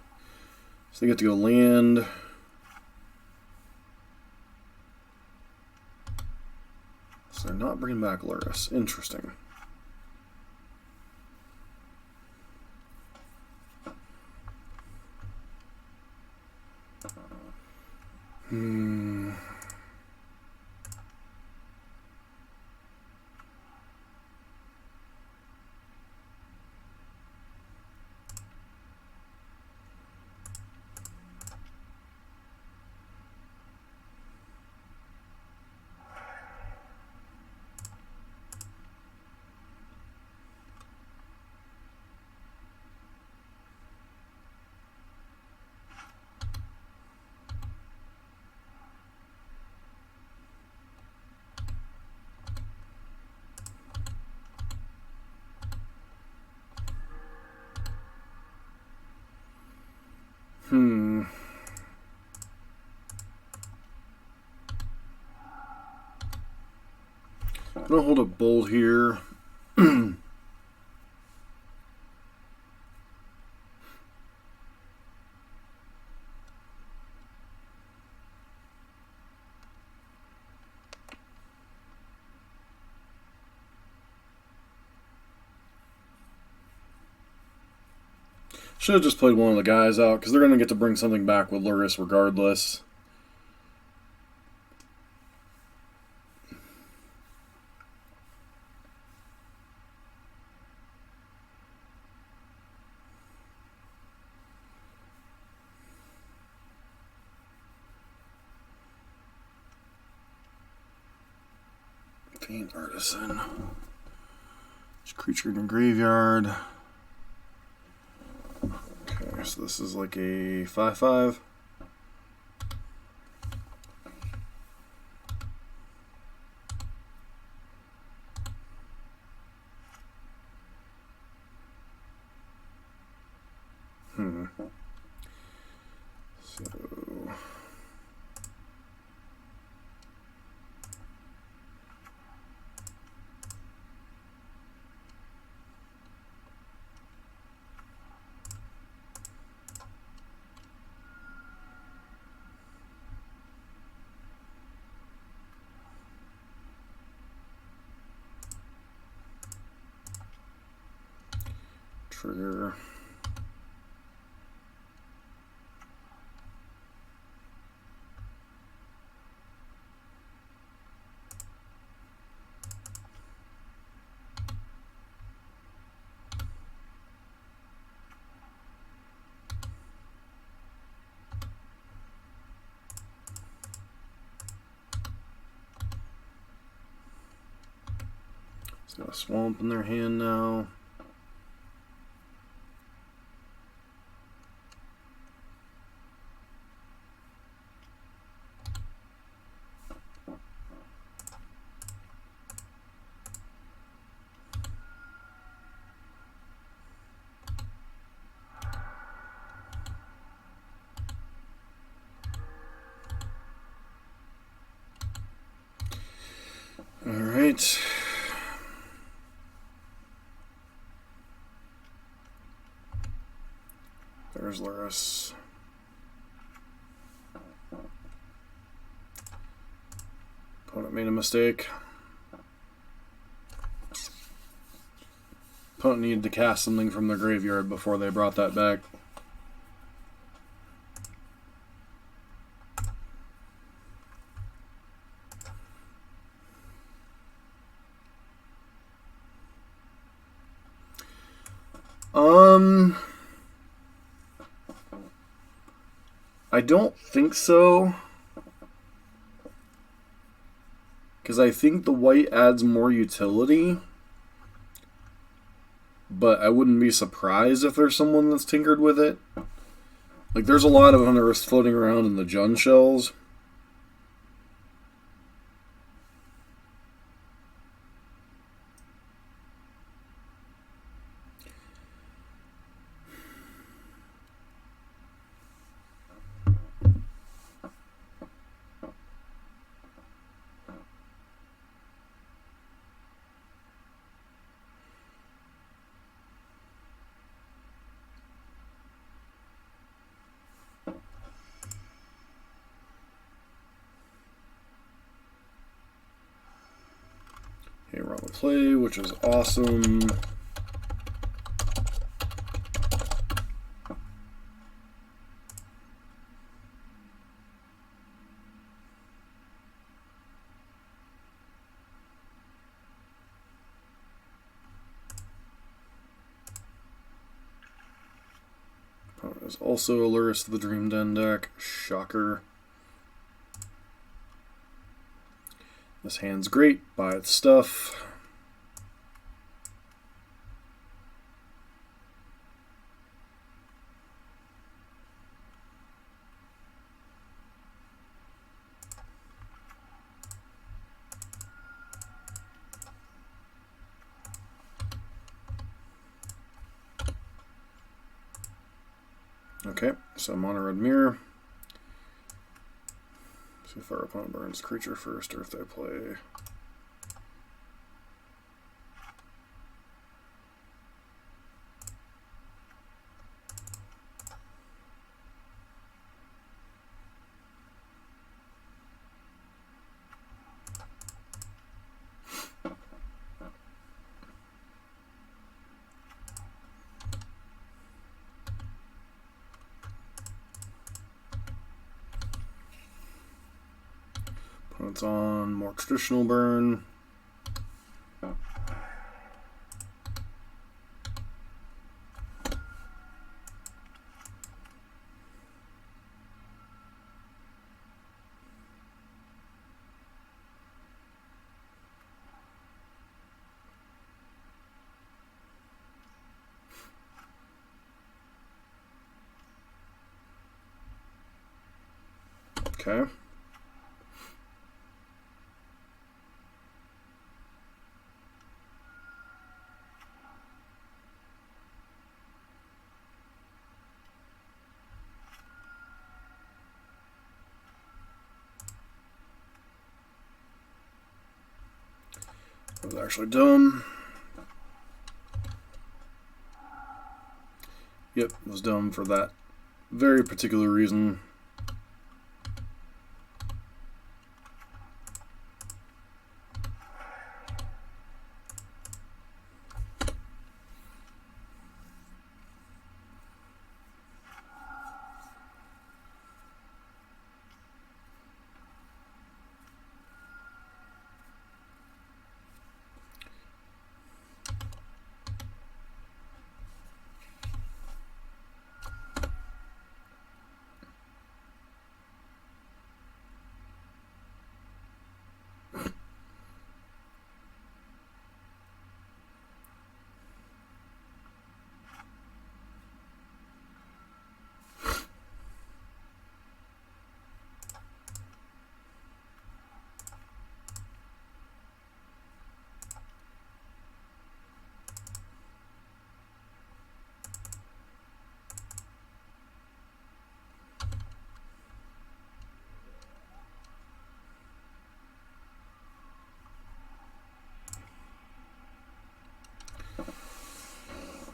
So they get to go land. So they're not bringing back Lurrus. Interesting. I'm going to hold a bolt here. Should have just played one of the guys out, because they're going to get to bring something back with Lurrus regardless. Faint Artisan. Each creature in your graveyard. Okay, so this is like a 5/5. So trigger. It's got a swamp in their hand now. All right. There's Lurrus. Opponent made a mistake. Opponent needed to cast something from their graveyard before they brought that back. I don't think so. Because I think the white adds more utility. But I wouldn't be surprised if there's someone that's tinkered with it. Like, there's a lot of hunters floating around in the Jun shells. Okay, we're on the play, which is awesome. There's also a Lurrus to the Dream Den deck. Shocker. This hand's great. Buy its stuff. Okay, so I'm on a red mirror. See if our opponent burns creature first, or if they play That's on more traditional burn. Okay. That was actually dumb. Yep, it was dumb for that very particular reason.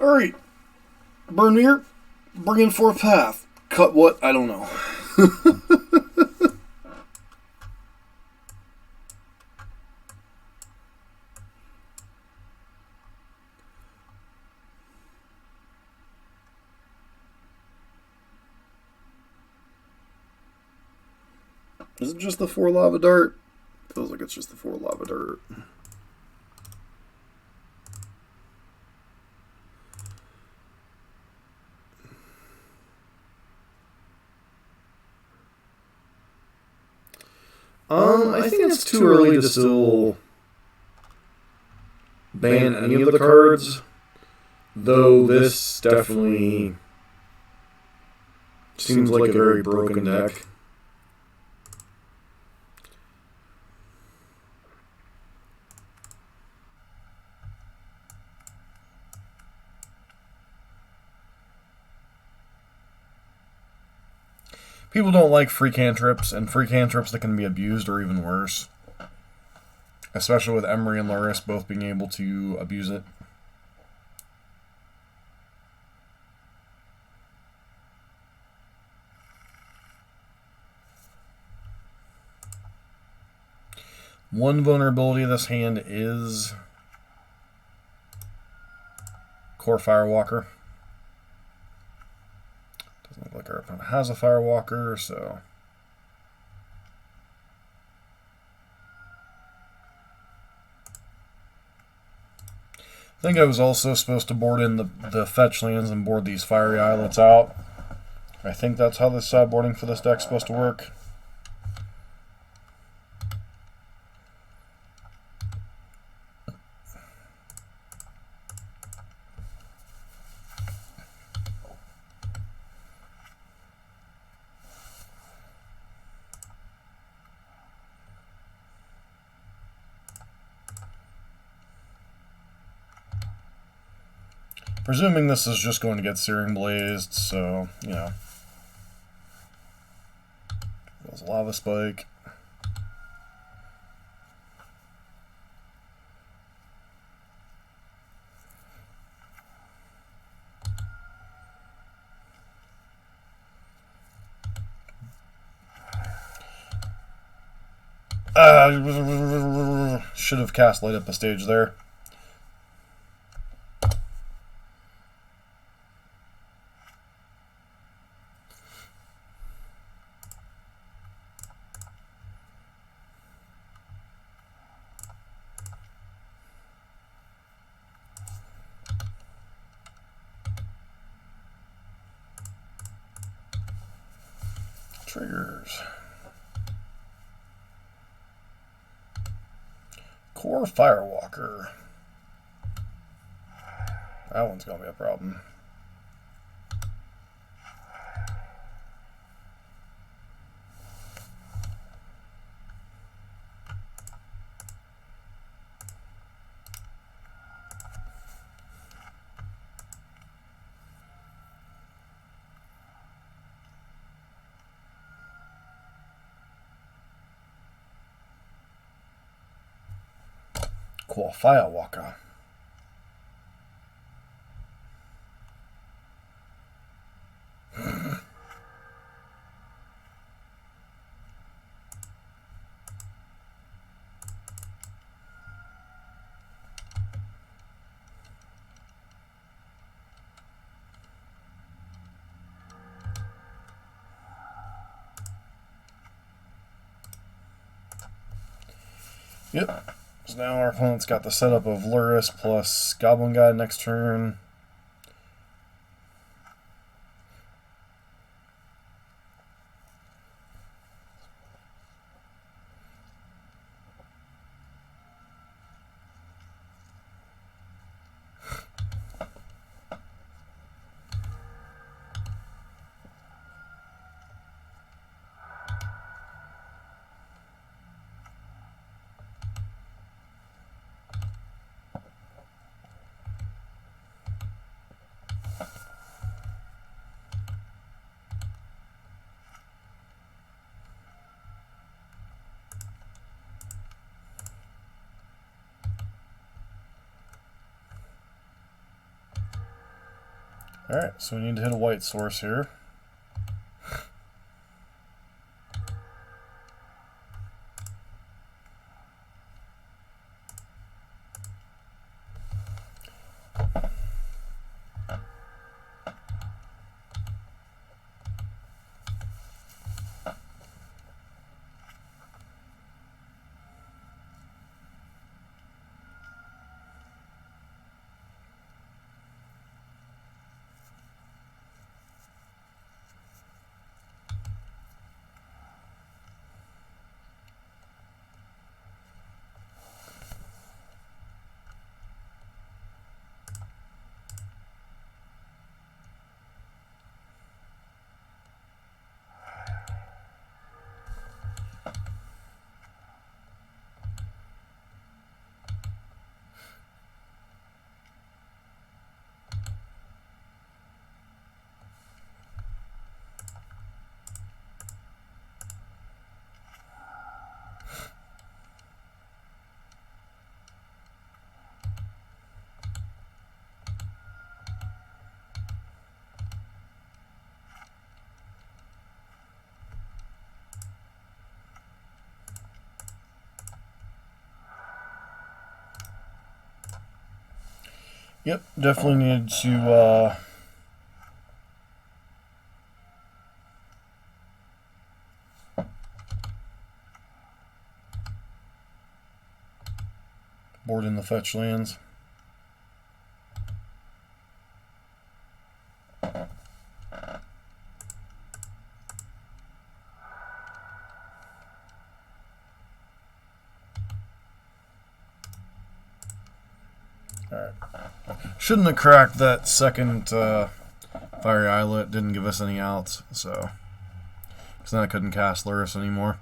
Alright. Burn Mirror. Bring in fourth path. Cut what? I don't know. Is it just the 4 lava dart? Feels like it's just the 4 lava dart. I think it's too early to still ban any of the cards, though this definitely seems like a very broken deck. People don't like free cantrips, and free cantrips that can be abused are even worse. Especially with Emery and Lurrus both being able to abuse it. One vulnerability of this hand is Core Firewalker. Doesn't look like our opponent has a Firewalker, so... I think I was also supposed to board in the fetch lands and board these fiery islets out. I think that's how the sideboarding for this deck's supposed to work. Presuming this is just going to get Searing Blazed, so, you know. There's a Lava Spike. Should have cast Light Up a Stage there. Triggers. Core Firewalker. That one's going to be a problem. Core Firewalker. Yep. So now our opponent's got the setup of Lurrus plus Goblin Guide next turn. Alright, so we need to hit a white source here. Yep, definitely need to board in the fetch lands. Alright. Shouldn't have cracked that second Fiery Islet. Didn't give us any outs, so. Because then I couldn't cast Lurrus anymore.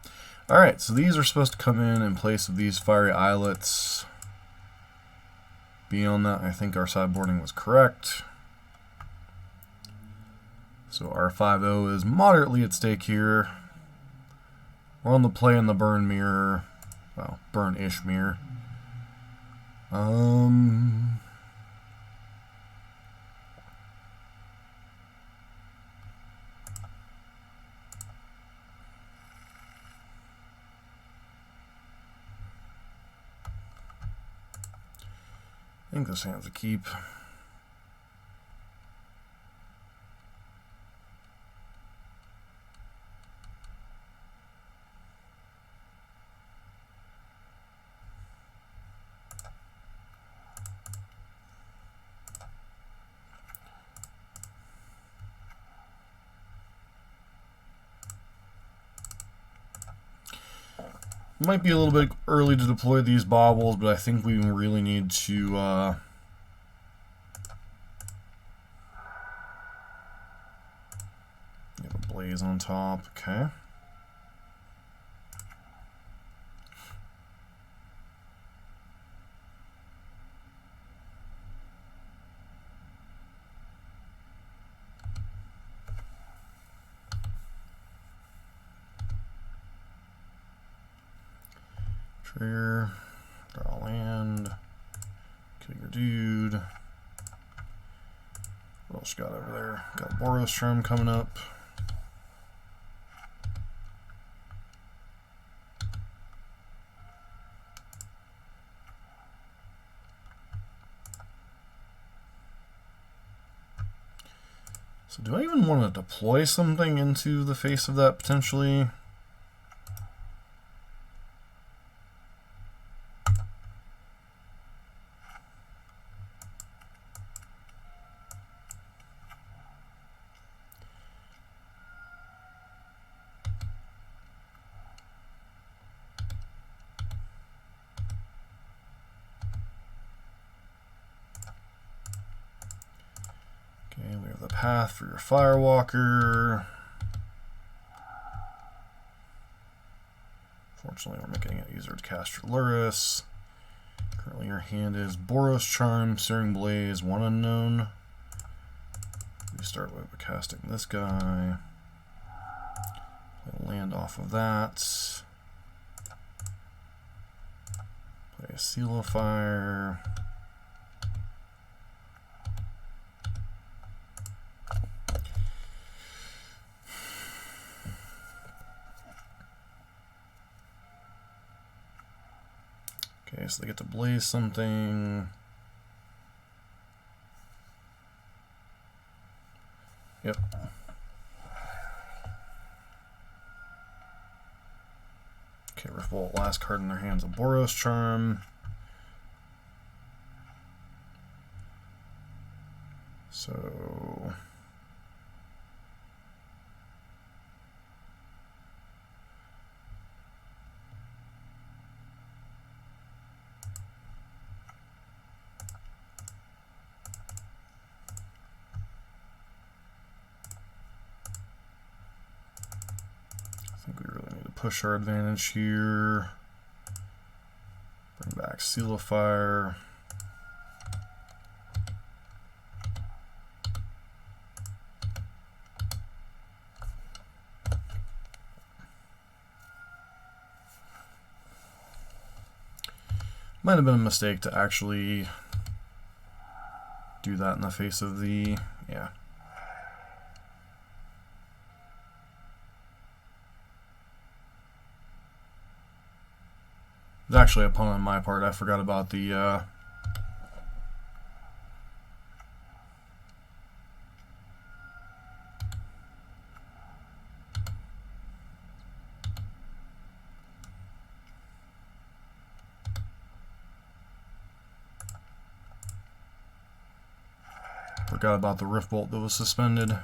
Alright, so these are supposed to come in place of these Fiery Islets. Beyond that, I think our sideboarding was correct. So our 5-0 is moderately at stake here. We're on the play in the burn mirror. Well, burn-ish mirror. I think this hand's a keep. Might be a little bit early to deploy these baubles, but I think we really need to have a blaze on top. Okay. Trigger, draw land, kill your dude. What else got over there? Got a Boros Charm coming up. So do I even want to deploy something into the face of that potentially? Okay, we have the path for your Firewalker. Fortunately, we're making it easier to cast your Lurrus. Currently, your hand is Boros Charm, Searing Blaze, one unknown. We start with casting this guy. Play a land off of that. Play a Seal of Fire. Okay, so they get to blaze something. Yep. Okay, Riftbolt, last card in their hands, a Boros Charm. So I think we really need to push our advantage here. Bring back Seal of Fire. Might have been a mistake to actually do that in the face of the, yeah. It's actually a pun on my part. I forgot about the forgot about the Riftbolt that was suspended.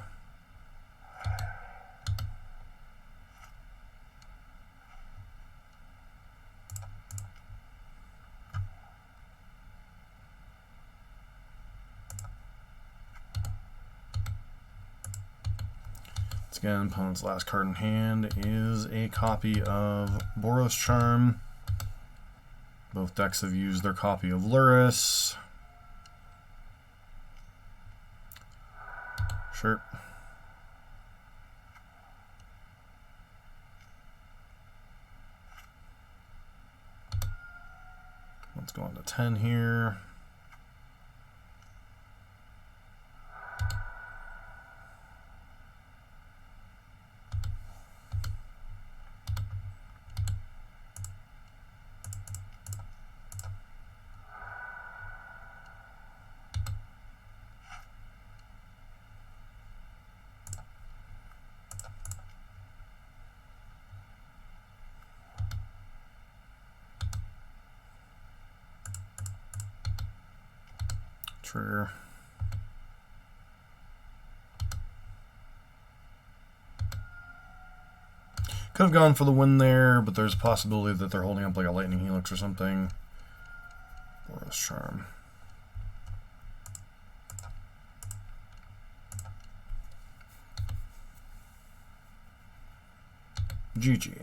Again, opponent's last card in hand is a copy of Boros Charm. Both decks have used their copy of Lurrus. Sure. Let's go on to 10 here. Trigger. Could have gone for the win there, but there's a possibility that they're holding up like a Lightning Helix or something. Boros Charm. GG.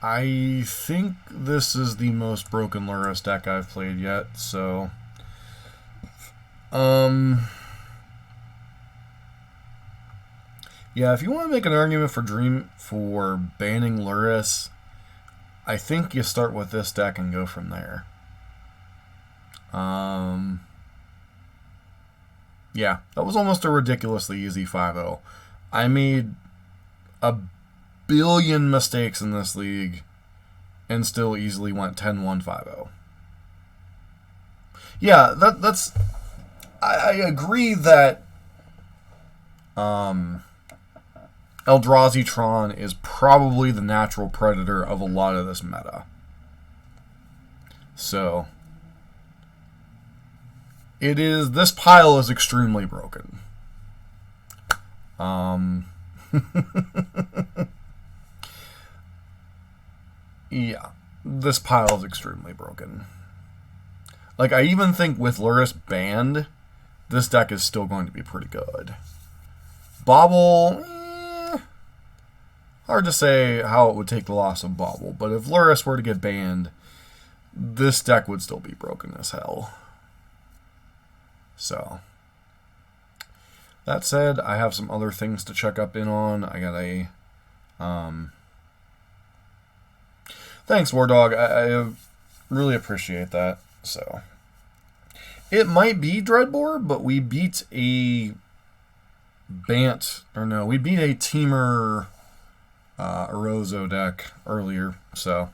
I think this is the most broken Lurrus deck I've played yet, so... Yeah, if you want to make an argument for banning Lurrus, I think you start with this deck and go from there. Yeah, that was almost a ridiculously easy 5-0. I made a billion mistakes in this league and still easily went 10-1, 5-0. Yeah, that's... I agree that Eldrazi Tron is probably the natural predator of a lot of this meta. So... this pile is extremely broken. Yeah, this pile is extremely broken. Like, I even think with Lurrus banned, this deck is still going to be pretty good. Bauble, hard to say how it would take the loss of Bauble, but if Lurrus were to get banned, this deck would still be broken as hell. So, that said, I have some other things to check up in on. I got a... Thanks, War Dog. I really appreciate that. So, it might be Dreadbore, but we beat a we beat a Temur Orozo deck earlier. So,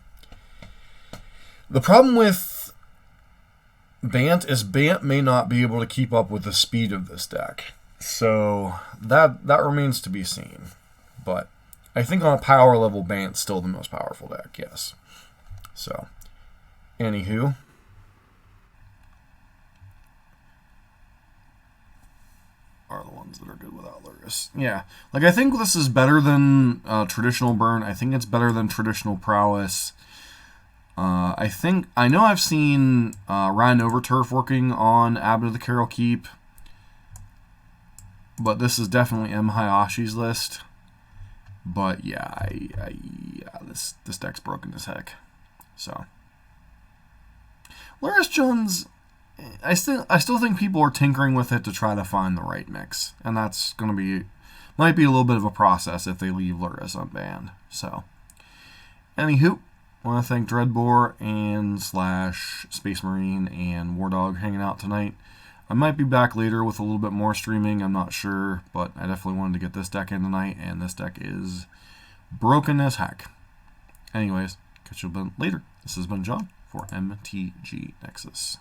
the problem with Bant is Bant may not be able to keep up with the speed of this deck. So, that remains to be seen. But I think on a power level, Bant's still the most powerful deck, yes. So, anywho. Are the ones that are good without Lurrus. Yeah. Like, I think this is better than traditional Burn. I think it's better than traditional Prowess. I know I've seen Ryan Overturf working on Abbot of the Carol Keep. But this is definitely Mhyashi's list. But yeah, this deck's broken as heck. So, Lurrus Jones, I still think people are tinkering with it to try to find the right mix, and that's might be a little bit of a process if they leave Lurrus unbanned. So, anywho, I want to thank Dreadbore and / Space Marine and War Dog hanging out tonight. I might be back later with a little bit more streaming, I'm not sure, but I definitely wanted to get this deck in tonight, and this deck is broken as heck. Anyways, catch you later. This has been John for MTG Nexus.